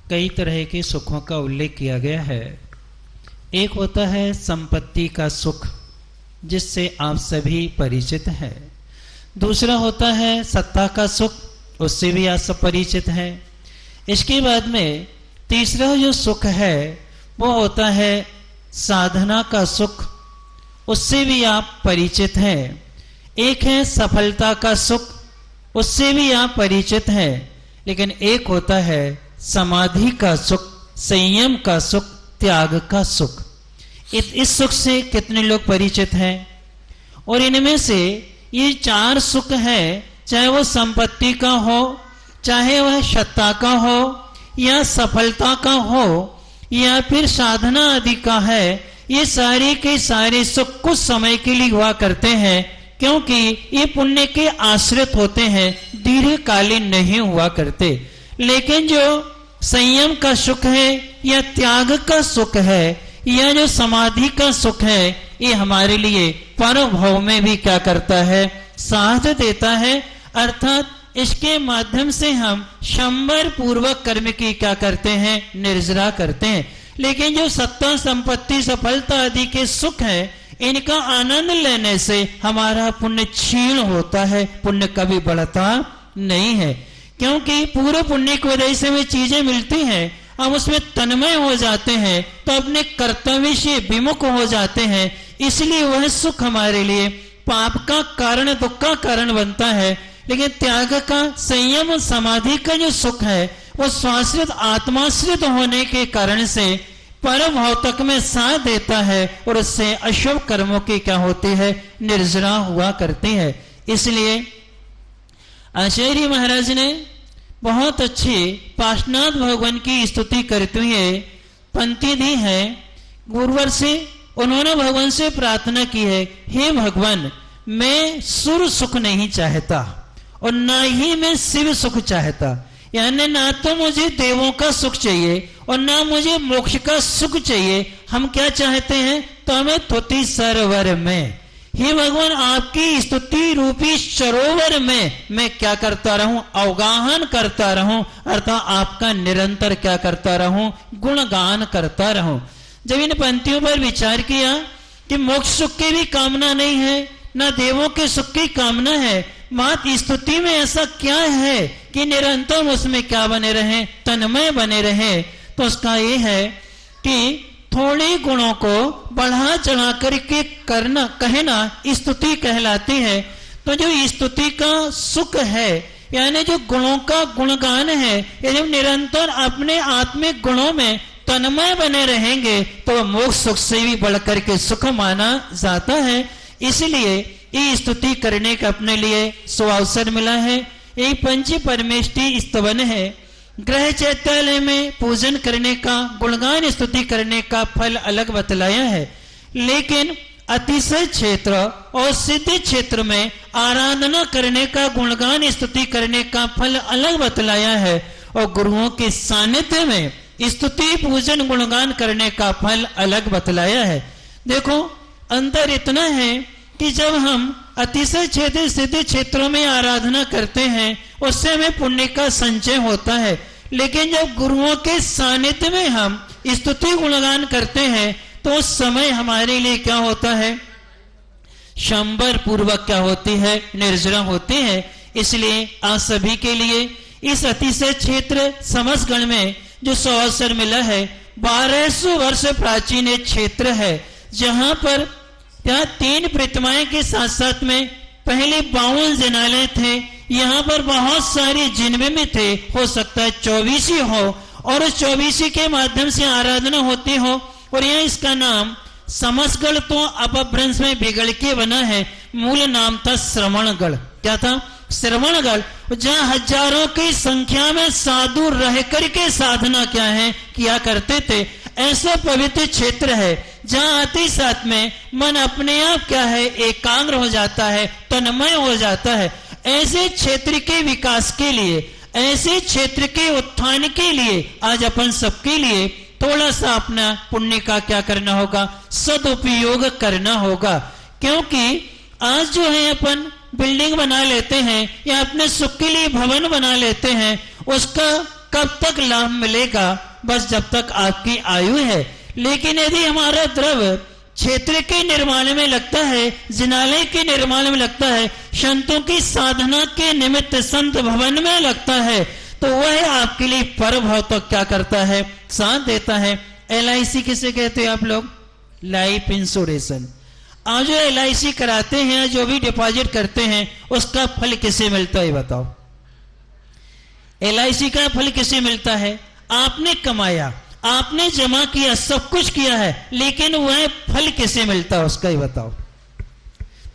कई तरह के सुखों का उल्लेख किया गया है। एक होता है संपत्ति का सुख, जिससे आप सभी परिचित हैं। दूसरा होता है सत्ता का सुख, उससे भी आप सब परिचित हैं। इसके बाद में तीसरा जो सुख है वो होता है साधना का सुख, उससे भी आप परिचित हैं। एक है सफलता का सुख, उससे भी आप परिचित हैं। लेकिन एक होता है समाधि का सुख, संयम का सुख, त्याग का सुख। इस सुख से कितने लोग परिचित हैं? और इनमें से ये 4 सुख है, चाहे वो संपत्ति का हो, चाहे वह सत्ता का हो, या सफलता का हो, या फिर साधना आदि का है, ये सारे के सारे सुख कुछ समय के लिए हुआ करते हैं, क्योंकि ये पुण्य के आश्रित होते हैं, दीर्घकालीन नहीं हुआ करते। लेकिन जो संयम का सुख है, या त्याग का सुख है, या जो समाधि का सुख है, ये हमारे लिए परभव में भी क्या करता है? साथ देता है। अर्थात इसके माध्यम से हम शंबर पूर्वक कर्म की क्या करते हैं? निर्जरा करते हैं। लेकिन जो सत्ता, संपत्ति, सफलता आदि के सुख है, इनका आनंद लेने से हमारा पुण्य क्षीण होता है, पुण्य कभी बढ़ता नहीं है। क्योंकि पूर्व पुण्य की वजह से वे चीजें मिलती हैं, हम उसमें तन्मय हो जाते हैं, तो अपने कर्तव्य से विमुख हो जाते हैं। इसलिए वह सुख हमारे लिए पाप का कारण, दुख का कारण बनता है। लेकिन त्याग का, संयम, समाधि का जो सुख है, वो स्वाश्रित आत्माश्रित होने के कारण से परम भाव तक में साथ देता है, और उससे अशुभ कर्मों की क्या होती है? निर्जरा हुआ करती है। इसलिए आचार्य महाराज ने बहुत अच्छी पार्श्वनाथ भगवान की स्तुति करते हुए पंक्ति दी है। गुरुवर से उन्होंने भगवान से प्रार्थना की है, हे भगवान, मैं सुर सुख नहीं चाहता और ना ही मैं शिव सुख चाहता। यानी ना तो मुझे देवों का सुख चाहिए और ना मुझे मोक्ष का सुख चाहिए। हम क्या चाहते हैं? तो हमें तुति सरोवर में, हे भगवान, आपकी स्तुति रूपी सरोवर में मैं क्या करता रहूं? अवगाहन करता रहूं, अर्थात आपका निरंतर क्या करता रहूं? गुणगान करता रहूं। जब इन पंक्तियों पर विचार किया कि मोक्ष सुख की भी कामना नहीं है, ना देवों के सुख की कामना है, मात्र स्तुति में ऐसा क्या है कि निरंतर उसमें क्या बने रहे? तन्मय बने रहे। तो उसका ये है कि थोड़े गुणों को बढ़ा चढ़ा करके करना, कहना स्तुति कहलाती है। तो जो स्तुति का सुख है, यानी जो गुणों का गुणगान है, यदि निरंतर अपने आत्मिक गुणों में तन्मय बने रहेंगे तो मोक्ष सुख से भी बढ़कर के सुख माना जाता है। इसलिए ये स्तुति करने का अपने लिए सुअवसर मिला है। ये पंच परमेष्टि स्तवन है। ग्रह चैत्यालय में पूजन करने का, गुणगान स्तुति करने का फल अलग बतलाया है, लेकिन अतिशय क्षेत्र और सिद्धि क्षेत्र में आराधना करने का, गुणगान स्तुति करने का फल अलग बतलाया है, और गुरुओं के सानिध्य में स्तुति, पूजन, गुणगान करने का फल अलग बतलाया है। देखो, अंतर इतना है कि जब हम अतिशय क्षेत्र, सिद्धि क्षेत्रों में आराधना करते हैं, उससे हमें पुण्य का संचय होता है। लेकिन जब गुरुओं के सानिध्य में हम स्तुति गुणगान करते हैं, तो उस समय हमारे लिए क्या होता है? शंबर पूर्वक क्या होती है? निर्जरा होती है। इसलिए आप सभी के लिए इस अतिशय क्षेत्र समस्तगण में जो सुअवसर मिला है, 1200 वर्ष प्राचीन एक क्षेत्र है, जहां पर यहाँ 3 प्रतिमाएं के साथ साथ में पहले 52 जिनालय थे। यहाँ पर बहुत सारे जिनमें में थे, हो सकता है 24 हो, और उस 24 के माध्यम से आराधना होती हो। और यहाँ इसका नाम समस्तगढ़ तो अपभ्रंश में बिगड़ के बना है। मूल नाम था श्रवणगढ़। क्या था? श्रवणगढ़, जहाँ हजारों की संख्या में साधु रह करके साधना क्या है किया करते थे। ऐसा पवित्र क्षेत्र है जहाँ आते साथ में मन अपने आप क्या है? एकाग्र हो जाता है, तन्मय हो जाता है। ऐसे क्षेत्र के विकास के लिए, ऐसे क्षेत्र के उत्थान के लिए आज अपन सबके लिए थोड़ा सा अपना पुण्य का क्या करना होगा? सदुपयोग करना होगा। क्योंकि आज जो है अपन बिल्डिंग बना लेते हैं या अपने सुख के लिए भवन बना लेते हैं, उसका कब तक लाभ मिलेगा? बस जब तक आपकी आयु है। लेकिन यदि हमारा द्रव्य क्षेत्र के निर्माण में लगता है, जिनालय के निर्माण में लगता है, संतों की साधना के निमित्त संत भवन में लगता है, तो वह आपके लिए पर्व हो तो क्या करता है, साथ देता है। LIC किसे कहते हैं आप लोग? Life insurance. आज जो LIC कराते हैं, जो भी डिपॉजिट करते हैं, उसका फल किसे मिलता है बताओ? LIC का फल किसे मिलता है? आपने कमाया, आपने जमा किया, सब कुछ किया है, लेकिन वह फल किसे मिलता है उसका ही बताओ।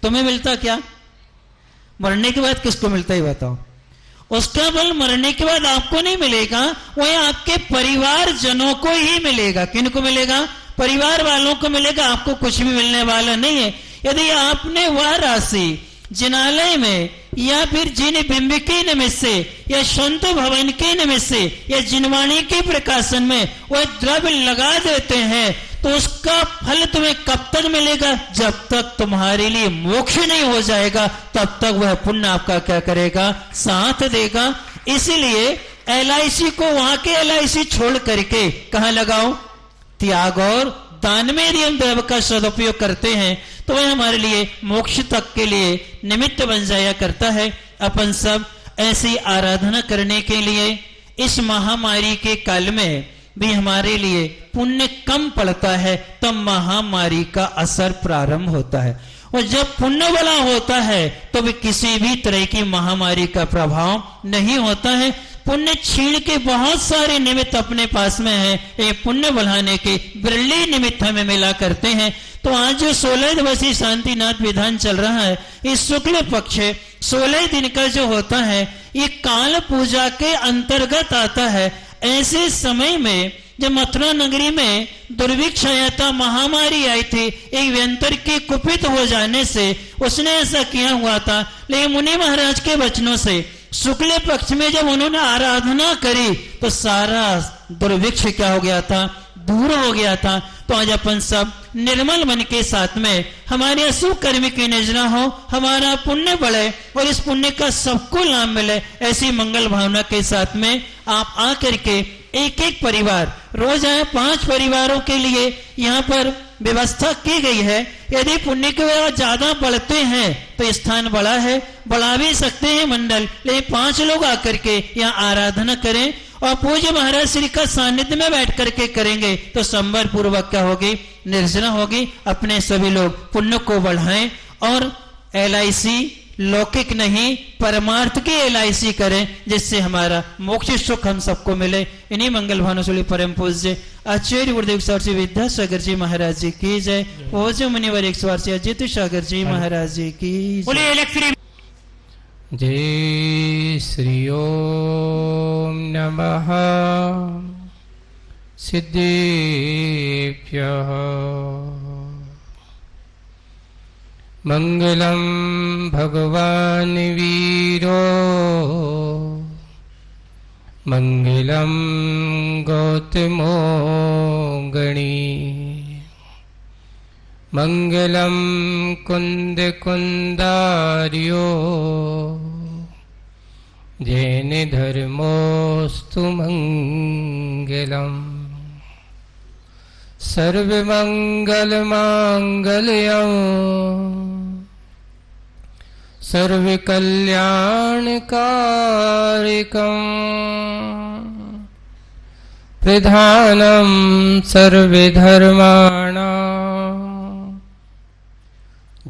तुम्हें मिलता क्या? मरने के बाद किसको मिलता है बताओ? उसका फल मरने के बाद आपको नहीं मिलेगा, वह आपके परिवार जनों को ही मिलेगा। किनको मिलेगा? परिवार वालों को मिलेगा, आपको कुछ भी मिलने वाला नहीं है। यदि आपने वह राशि जिनालय में या फिर जिन बिंब के निमित्त से या संत भवन के निमित्त से या जिनवाणी के प्रकाशन में वह द्रव्य लगा देते हैं, तो उसका फल तुम्हें कब तक मिलेगा? जब तक तुम्हारे लिए मोक्ष नहीं हो जाएगा, तब तक वह पुण्य आपका क्या करेगा? साथ देगा। इसीलिए LIC को वहां के LIC छोड़ करके कहां लगाओ? त्याग और दान में यदि हम द्रव्य का सदुपयोग करते हैं, तो वह हमारे लिए मोक्ष तक के लिए निमित्त बन जाया करता है। अपन सब ऐसी आराधना करने के लिए इस महामारी के काल में भी हमारे लिए पुण्य कम पड़ता है, तब महामारी का असर प्रारंभ होता है। और जब पुण्य वाला होता है तो भी किसी भी तरह की महामारी का प्रभाव नहीं होता है। पुण्य छीण के बहुत सारे निमित्त अपने पास में है, ये पुण्य बढ़ाने के बिरले निमित्त हमें मिला करते हैं। तो आज जो 16 दिवसीय शांतिनाथ विधान चल रहा है, इस शुक्ल पक्ष 16 दिन का जो होता है, ये काल पूजा के अंतर्गत आता है। ऐसे समय में जब मथुरा नगरी में दुर्भिक्ष आया था, महामारी आई थी, एक व्यंतर के कुपित हो जाने से उसने ऐसा किया हुआ था। लेकिन मुनि महाराज के वचनों से शुक्ल पक्ष में जब उन्होंने आराधना करी, तो सारा दुर्भिक्ष क्या हो गया था? दूर हो गया था। तो आज अपन सब निर्मल मन के साथ में हमारे अशुभ कर्म की निजना हो, हमारा पुण्य बढ़े और इस पुण्य का सबको लाभ मिले, ऐसी मंगल भावना के साथ में आप आकर के एक एक परिवार, रोज आए 5 परिवारों के लिए यहाँ पर व्यवस्था की गई है। यदि पुण्य के ज्यादा बढ़ते हैं तो स्थान बड़ा है, बढ़ा भी सकते हैं मंडल, लेकिन 5 लोग आकर के यहाँ आराधना करें और पूज्य महाराज श्री का सानिध्य में बैठ करके करेंगे, तो संबर पूर्वक क्या होगी? निर्जना होगी। अपने सभी लोग पुण्य को बढ़ाएं और LIC लौकिक नहीं परमार्थ की LIC करें, जिससे हमारा मोक्ष सुख हम सबको मिले। इन्हीं मंगल भानुशूली परम पूज्य आचार्य गुरुदेव स्वामी विद्यासागर जी महाराज जी की जय। पूज्य मुनिवर 108 अजित सागर जी महाराज जी की जय। जय श्री ओम नमः सिद्धेभ्यः मंगलम भगवान वीरो मंगलम गौतमो गणी मंगलम कुंद कुंदार्यो जैन धर्मोस्तु मंगलम सर्वमंगलमांगल्यं सर्वकल्याणकारिकं प्रधानं सर्वधर्माणां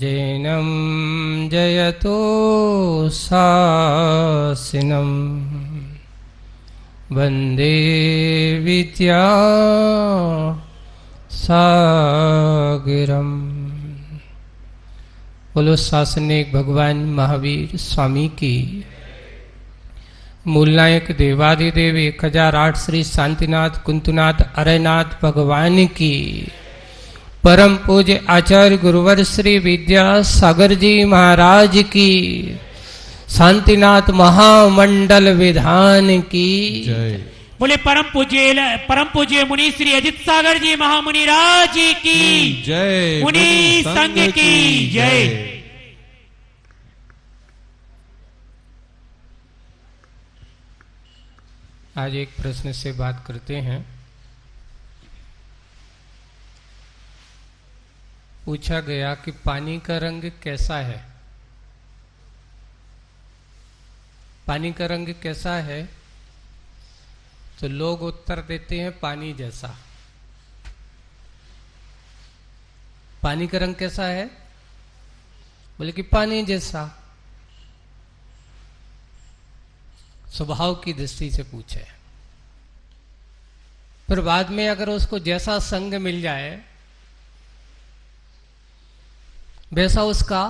जैनं जयतो शासनं वन्दे विद्या सागरम। बोलो शासनिक भगवान महावीर स्वामी की। मूलनायक देवादिदेव 1008 श्री शांतिनाथ कुंतुनाथ अरयनाथ भगवान की। परम पूज्य आचार्य गुरुवर श्री विद्यासागर जी महाराज की। शांतिनाथ महामंडल विधान की जय। बोले परम पूज्य मुनि श्री अजित सागर जी महामुनि राज जी की जय। मुनि संघ की जय। आज एक प्रश्न से बात करते हैं। पूछा गया कि पानी का रंग कैसा है? पानी का रंग कैसा है? तो लोग उत्तर देते हैं पानी जैसा। पानी का रंग कैसा है? बोले कि पानी जैसा। स्वभाव की दृष्टि से पूछे। फिर बाद में अगर उसको जैसा संग मिल जाए वैसा उसका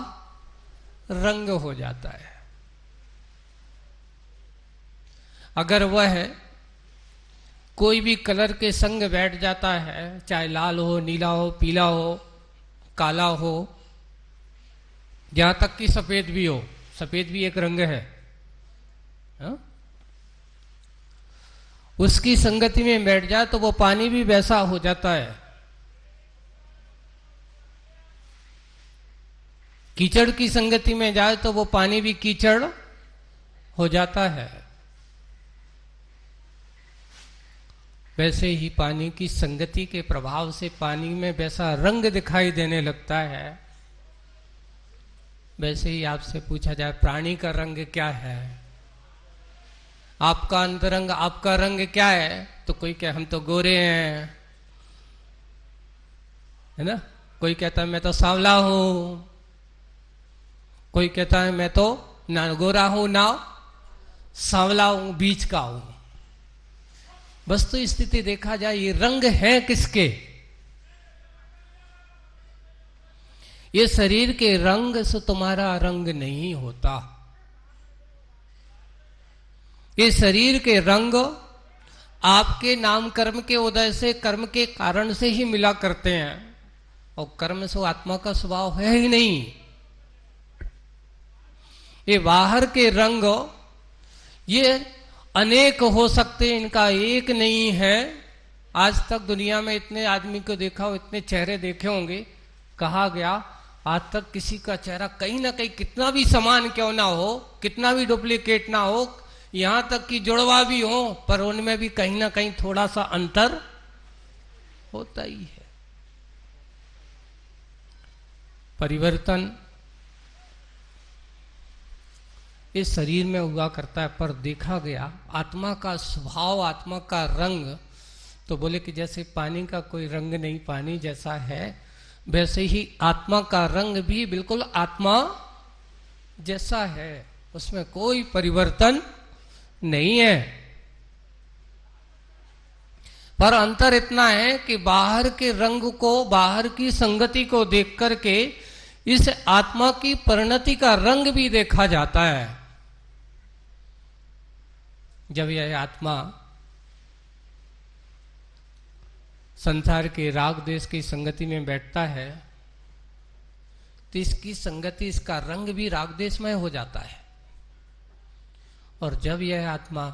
रंग हो जाता है। अगर वह कोई भी कलर के संग बैठ जाता है, चाहे लाल हो, नीला हो, पीला हो, काला हो, यहां तक कि सफेद भी हो, सफेद भी एक रंग है, हा? उसकी संगति में बैठ जाए तो वो पानी भी वैसा हो जाता है। कीचड़ की संगति में जाए तो वो पानी भी कीचड़ हो जाता है। वैसे ही पानी की संगति के प्रभाव से पानी में वैसा रंग दिखाई देने लगता है। वैसे ही आपसे पूछा जाए प्राणी का रंग क्या है, आपका अंतरंग, आपका रंग क्या है, तो कोई कहे हम तो गोरे हैं, है ना। कोई कहता है मैं तो सांवला हूं, कोई कहता है मैं तो ना गोरा हूं ना सांवला हूं, बीच का हूं। वस्तु स्थिति देखा जाए ये रंग है किसके? ये शरीर के रंग से तुम्हारा रंग नहीं होता। ये शरीर के रंग आपके नाम कर्म के उदय से, कर्म के कारण से ही मिला करते हैं, और कर्म से आत्मा का स्वभाव है ही नहीं। ये बाहर के रंग ये अनेक हो सकते, इनका एक नहीं है। आज तक दुनिया में इतने आदमी को देखा हो, इतने चेहरे देखे होंगे, कहा गया आज तक किसी का चेहरा कहीं ना कहीं कितना भी समान क्यों ना हो, कितना भी डुप्लीकेट ना हो, यहां तक कि जुड़वा भी हो, पर उनमें भी कहीं ना कहीं थोड़ा सा अंतर होता ही है। परिवर्तन इस शरीर में हुआ करता है, पर देखा गया आत्मा का स्वभाव, आत्मा का रंग, तो बोले कि जैसे पानी का कोई रंग नहीं, पानी जैसा है, वैसे ही आत्मा का रंग भी बिल्कुल आत्मा जैसा है, उसमें कोई परिवर्तन नहीं है। पर अंतर इतना है कि बाहर के रंग को, बाहर की संगति को देख करके इस आत्मा की परिणति का रंग भी देखा जाता है। जब यह आत्मा संसार के राग देश की संगति में बैठता है तो इसकी संगति, इसका रंग भी राग देश में हो जाता है। और जब यह आत्मा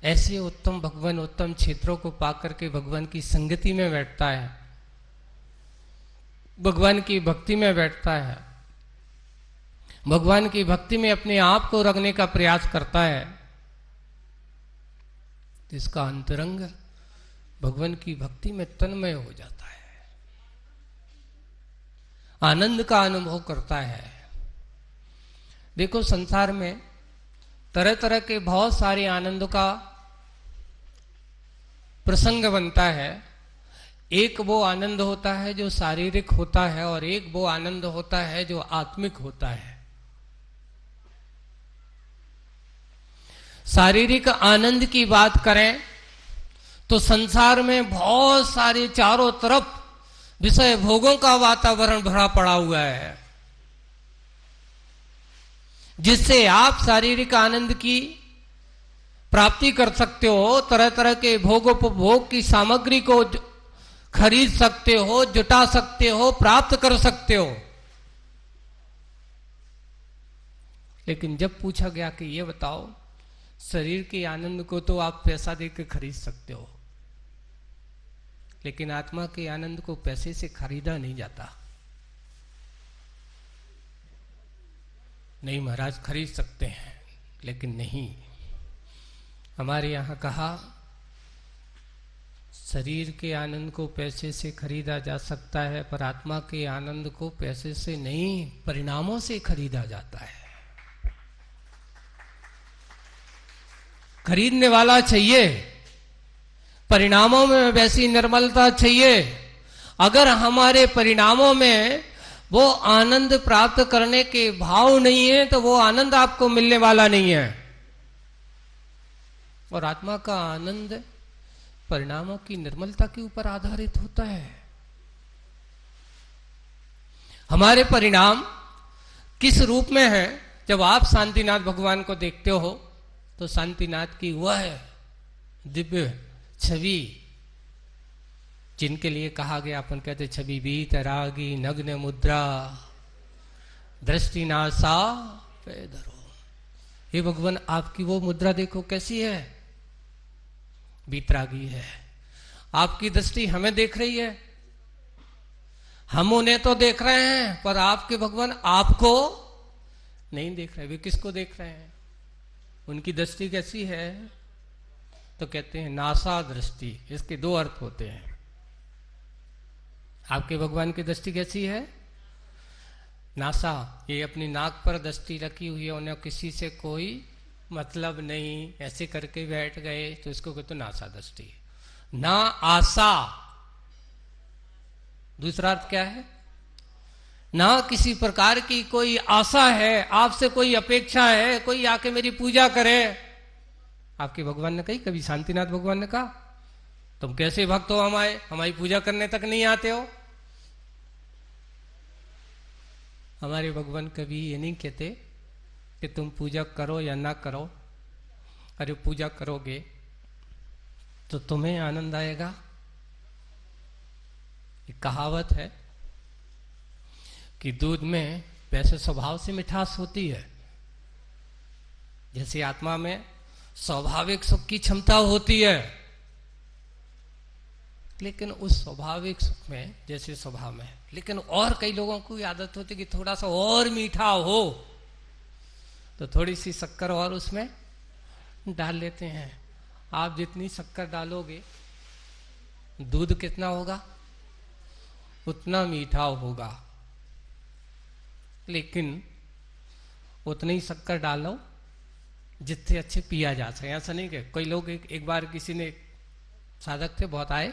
ऐसे उत्तम भगवान, उत्तम क्षेत्रों को पाकर के भगवान की संगति में बैठता है, भगवान की भक्ति में बैठता है, भगवान की भक्ति में अपने आप को रखने का प्रयास करता है, तो इसका अंतरंग भगवान की भक्ति में तन्मय हो जाता है, आनंद का अनुभव करता है। देखो संसार में तरह तरह के बहुत सारे आनंद का प्रसंग बनता है। एक वो आनंद होता है जो शारीरिक होता है, और एक वो आनंद होता है जो आत्मिक होता है। शारीरिक आनंद की बात करें तो संसार में बहुत सारे चारों तरफ विषय भोगों का वातावरण भरा पड़ा हुआ है, जिससे आप शारीरिक आनंद की प्राप्ति कर सकते हो, तरह तरह के भोगोपभोग की सामग्री को खरीद सकते हो, जुटा सकते हो, प्राप्त कर सकते हो। लेकिन जब पूछा गया कि ये बताओ, शरीर के आनंद को तो आप पैसा देकर खरीद सकते हो, लेकिन आत्मा के आनंद को पैसे से खरीदा नहीं जाता। नहीं महाराज, खरीद सकते हैं, लेकिन नहीं। हमारे यहां कहा शरीर के आनंद को पैसे से खरीदा जा सकता है, पर आत्मा के आनंद को पैसे से नहीं, परिणामों से खरीदा जाता है। खरीदने वाला चाहिए, परिणामों में वैसी निर्मलता चाहिए। अगर हमारे परिणामों में वो आनंद प्राप्त करने के भाव नहीं है तो वो आनंद आपको मिलने वाला नहीं है। और आत्मा का आनंद परिणामों की निर्मलता के ऊपर आधारित होता है। हमारे परिणाम किस रूप में है? जब आप शांतिनाथ भगवान को देखते हो तो शांतिनाथ की वह दिव्य छवि जिनके लिए कहा गया, अपन कहते छवि बीत रागी नग्न मुद्रा दृष्टि नासा पे धरो। हे भगवान, आपकी वो मुद्रा देखो कैसी है, बीतरागी है। आपकी दृष्टि हमें देख रही है, हम उन्हें तो देख रहे हैं, पर आपके भगवान आपको नहीं देख रहे। वे किसको देख रहे हैं? उनकी दृष्टि कैसी है? तो कहते हैं नासा दृष्टि। इसके दो अर्थ होते हैं। आपके भगवान की दृष्टि कैसी है? नासा, ये अपनी नाक पर दृष्टि रखी हुई है, उन्हें किसी से कोई मतलब नहीं, ऐसे करके बैठ गए तो इसको कहते नासा दृष्टि। ना आशा, दूसरा अर्थ क्या है? ना किसी प्रकार की कोई आशा है, आपसे कोई अपेक्षा है, कोई आके मेरी पूजा करे। आपके भगवान ने कही, कभी शांतिनाथ भगवान ने कहा तुम कैसे भक्त हो, हमारी पूजा करने तक नहीं आते हो? हमारे भगवान कभी ये नहीं कहते कि तुम पूजा करो या ना करो। अरे पूजा करोगे तो तुम्हें आनंद आएगा। एक कहावत है कि दूध में वैसे स्वभाव से मिठास होती है, जैसे आत्मा में स्वाभाविक सुख की क्षमता होती है, लेकिन उस स्वाभाविक सुख में जैसे स्वभाव में, लेकिन और कई लोगों को आदत होती है कि थोड़ा सा और मीठा हो तो थोड़ी सी शक्कर और उसमें डाल लेते हैं। आप जितनी शक्कर डालोगे दूध कितना होगा? उतना मीठा होगा, लेकिन उतनी ही शक्कर डालो जितने अच्छे पिया जा सके। ऐसा नहीं कि कोई लोग एक बार किसी ने साधक थे, बहुत आए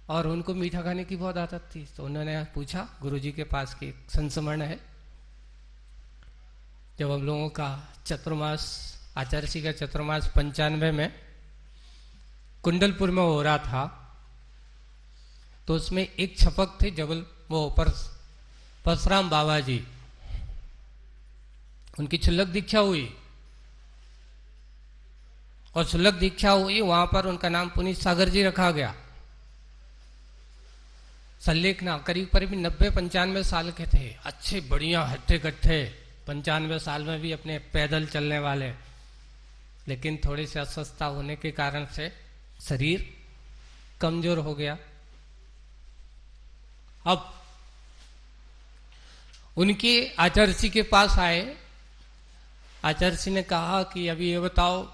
और उनको मीठा खाने की बहुत आदत थी, तो उन्होंने पूछा गुरुजी के पास कि संस्मरण है, जब हम लोगों का चतुर्मास, आचार्य का चतुर्मास 95 में कुंडलपुर में हो रहा था, तो उसमें एक छपक थे वो परशुराम बाबा जी, उनकी क्षुल्लक दीक्षा हुई और क्षुल्लक दीक्षा हुई, वहां पर उनका नाम पुनीत सागर जी रखा गया। सल्लेखना करीब 90-95 साल के थे, अच्छे बढ़िया हट्टे कट्ठे, 95 साल में भी अपने पैदल चलने वाले, लेकिन थोड़ी सी अस्वस्थता होने के कारण से शरीर कमजोर हो गया। अब उनके आचार्य जी के पास आए, आचार्य जी ने कहा कि अभी ये बताओ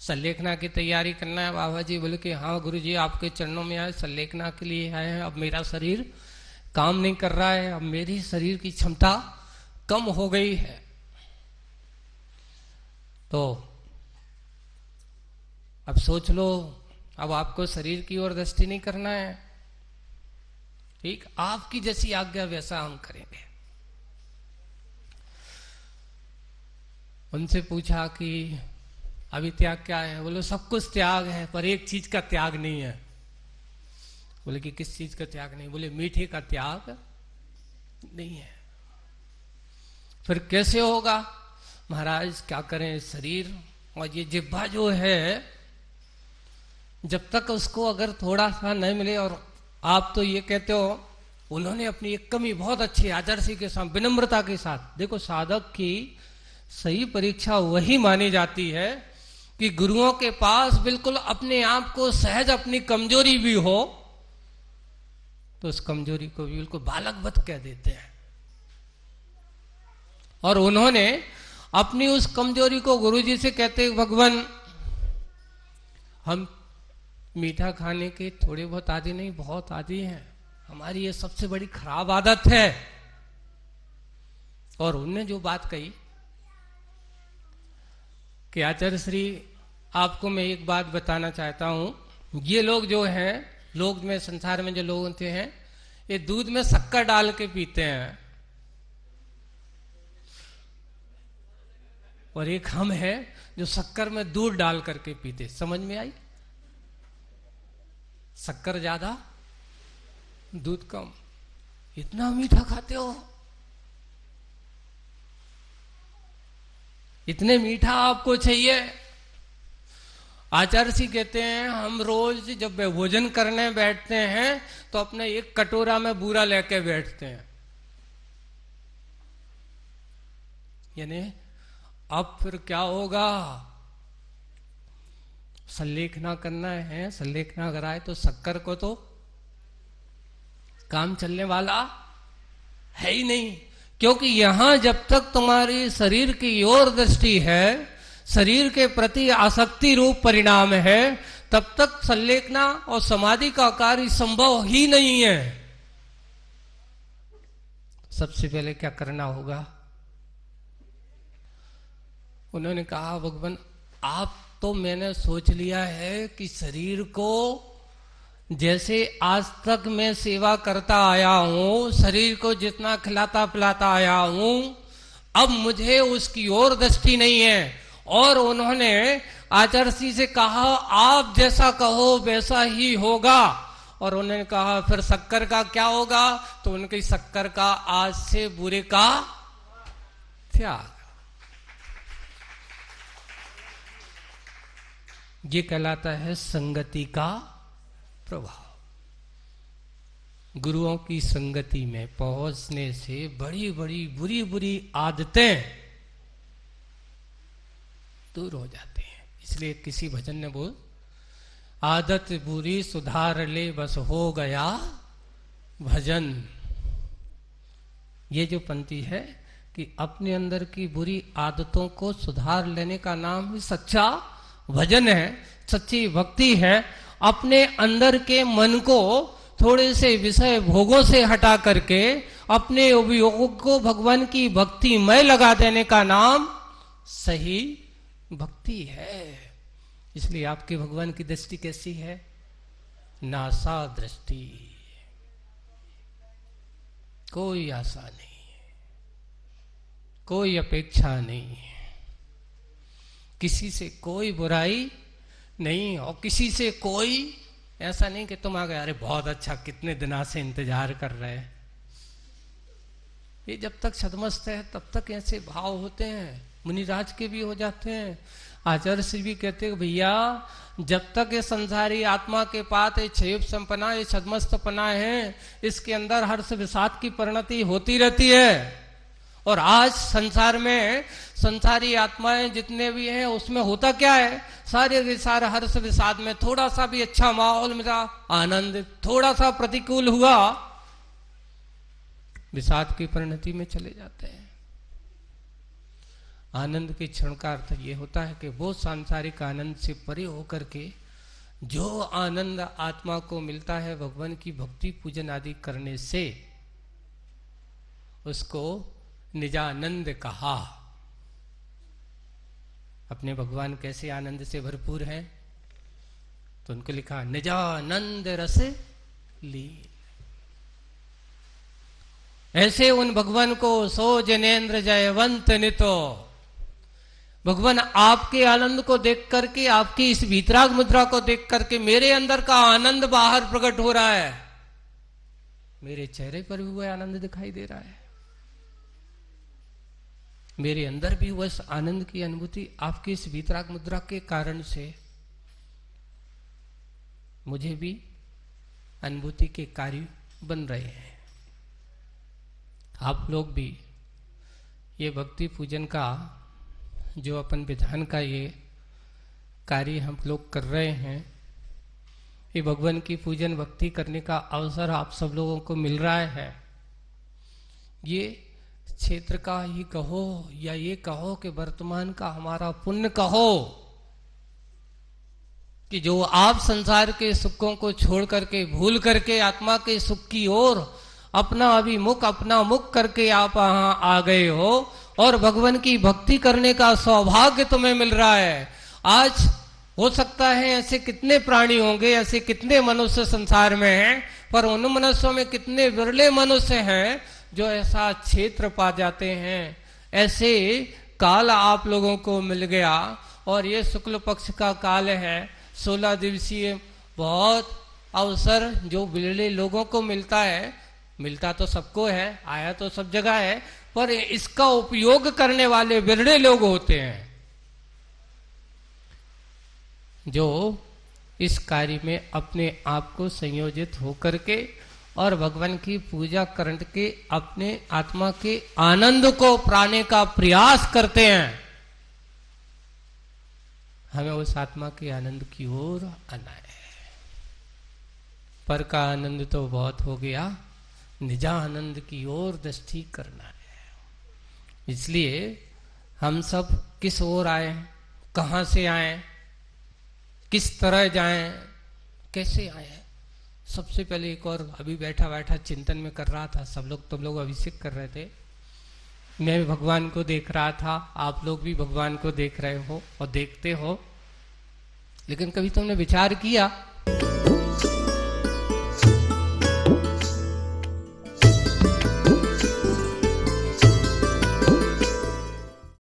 सल्लेखना की तैयारी करना है। बाबा जी बोले कि हाँ गुरुजी, आपके चरणों में आए, सल्लेखना के लिए आए हैं। अब मेरा शरीर काम नहीं कर रहा है, अब मेरी शरीर की क्षमता कम हो गई है, तो अब सोच लो, अब आपको शरीर की ओर दृष्टि नहीं करना है। ठीक, आपकी जैसी आज्ञा वैसा हम करेंगे। उनसे पूछा कि अभी त्याग क्या है? बोले सब कुछ त्याग है, पर एक चीज का त्याग नहीं है। बोले कि किस चीज का त्याग नहीं? बोले मीठे का त्याग नहीं है। फिर कैसे होगा? महाराज क्या करें, शरीर और ये जिह्वा जो है, जब तक उसको अगर थोड़ा सा नहीं मिले, और आप तो ये कहते हो, उन्होंने अपनी एक कमी बहुत अच्छी आदर्शी के साथ, विनम्रता के साथ, देखो साधक की सही परीक्षा वही मानी जाती है कि गुरुओं के पास बिल्कुल अपने आप को सहज, अपनी कमजोरी भी हो तो उस कमजोरी को भी बिल्कुल बालकवत कह देते हैं। और उन्होंने अपनी उस कमजोरी को गुरुजी से कहते, भगवान हम मीठा खाने के थोड़े बहुत आदी नहीं, बहुत आदी हैं, हमारी ये सबसे बड़ी खराब आदत है। और उनने जो बात कही कि आचार्य श्री आपको मैं एक बात बताना चाहता हूं। ये लोग जो हैं, लोग में संसार में जो लोग होते हैं, ये दूध में शक्कर डाल के पीते हैं, और एक हम हैं जो शक्कर में दूध डाल करके पीते। समझ में आई? शक्कर ज्यादा, दूध कम। इतना मीठा खाते हो, इतने मीठा आपको चाहिए। आचार्य जी कहते हैं हम रोज जब भोजन करने बैठते हैं तो अपने एक कटोरा में बूरा लेके बैठते हैं। यानी अब फिर क्या होगा? संलेखना करना है, संलेखना कराए तो शक्कर को तो काम चलने वाला है ही नहीं। क्योंकि यहां जब तक तुम्हारी शरीर की ओर दृष्टि है, शरीर के प्रति आसक्ति रूप परिणाम है, तब तक संलेखना और समाधि का कार्य संभव ही नहीं है। सबसे पहले क्या करना होगा? उन्होंने कहा भगवान आप तो मैंने सोच लिया है कि शरीर को जैसे आज तक मैं सेवा करता आया हूं, शरीर को जितना खिलाता पिलाता आया हूं, अब मुझे उसकी ओर दृष्टि नहीं है। और उन्होंने आचार्य जी से कहा आप जैसा कहो वैसा ही होगा। और उन्होंने कहा फिर शक्कर का क्या होगा? तो उनकी शक्कर का आज से बुरे का त्याग। ये कहलाता है संगति का प्रभाव। गुरुओं की संगति में पहुंचने से बड़ी बड़ी बुरी बुरी आदतें दूर हो जाती हैं। इसलिए किसी भजन ने बोल, आदत बुरी सुधार ले बस हो गया भजन। ये जो पंक्ति है कि अपने अंदर की बुरी आदतों को सुधार लेने का नाम ही सच्चा भजन है, सच्ची भक्ति है। अपने अंदर के मन को थोड़े से विषय भोगों से हटा करके अपने उपयोग को भगवान की भक्ति में लगा देने का नाम सही भक्ति है। इसलिए आपके भगवान की दृष्टि कैसी है? नासा दृष्टि, कोई आशा नहीं, कोई अपेक्षा नहीं, किसी से कोई बुराई नहीं, और किसी से कोई ऐसा नहीं कि तुम आ गए अरे बहुत अच्छा कितने दिनों से इंतजार कर रहे हैं। ये जब तक सदमस्त है तब तक ऐसे भाव होते हैं, मुनिराज के भी हो जाते हैं। आचार्य श्री भी कहते हैं भैया जब तक ये संसारी आत्मा के पास ये क्षेप संपना, ये सदमस्तपना है, इसके अंदर हर्ष विषाद की परिणति होती रहती है। और आज संसार में संसारी आत्माएं जितने भी हैं उसमें होता क्या है? सारे के सारे हर्ष विषाद में थोड़ा सा भी अच्छा माहौल मिला, आनंद, थोड़ा सा प्रतिकूल हुआ, विषाद की परिणति में चले जाते हैं। आनंद के क्षण का अर्थ ये होता है कि वो सांसारिक आनंद से परे होकर के जो आनंद आत्मा को मिलता है भगवान की भक्ति पूजन आदि करने से, उसको निजानंद कहा। अपने भगवान कैसे आनंद से भरपूर हैं? तो उनको लिखा निजानंद रस लीन। ऐसे उन भगवान को सो जनेन्द्र जयवंत नितो। भगवान आपके आनंद को देख करके, आपकी इस वीतराग मुद्रा को देख करके मेरे अंदर का आनंद बाहर प्रकट हो रहा है, मेरे चेहरे पर भी वह आनंद दिखाई दे रहा है, मेरे अंदर भी वह आनंद की अनुभूति आपकी इस वीतराग मुद्रा के कारण से मुझे भी अनुभूति के कार्य बन रहे हैं। आप लोग भी ये भक्ति पूजन का जो अपन विधान का ये कार्य हम लोग कर रहे हैं, ये भगवान की पूजन भक्ति करने का अवसर आप सब लोगों को मिल रहा है। ये क्षेत्र का ही कहो या ये कहो कि वर्तमान का हमारा पुण्य कहो कि जो आप संसार के सुखों को छोड़ करके, भूल करके आत्मा के सुख की ओर अपना अभिमुख, अपना मुख करके आप वहां आ गए हो, और भगवान की भक्ति करने का सौभाग्य तुम्हें मिल रहा है। आज हो सकता है ऐसे कितने प्राणी होंगे, ऐसे कितने मनुष्य संसार में हैं, पर उन मनुष्यों में कितने विरले मनुष्य हैं जो ऐसा क्षेत्र पा जाते हैं। ऐसे काल आप लोगों को मिल गया और ये शुक्ल पक्ष का काल है, 16 दिवसीय बहुत अवसर जो विरले लोगों को मिलता है। मिलता तो सबको है, आया तो सब जगह है, पर इसका उपयोग करने वाले विरले लोग होते हैं जो इस कार्य में अपने आप को संयोजित होकर के और भगवान की पूजा करके अपने आत्मा के आनंद को पाने का प्रयास करते हैं। हमें उस आत्मा के आनंद की ओर आना है। पर का आनंद तो बहुत हो गया, निजा आनंद की ओर दृष्टि करना है। इसलिए हम सब किस ओर आए, कहां से आए, किस तरह जाएं, कैसे आए, सबसे पहले एक और अभी बैठा बैठा चिंतन में कर रहा था। सब लोग तुम लोग अभिषेक कर रहे थे, मैं भी भगवान को देख रहा था, आप लोग भी भगवान को देख रहे हो और देखते हो, लेकिन कभी तुमने विचार किया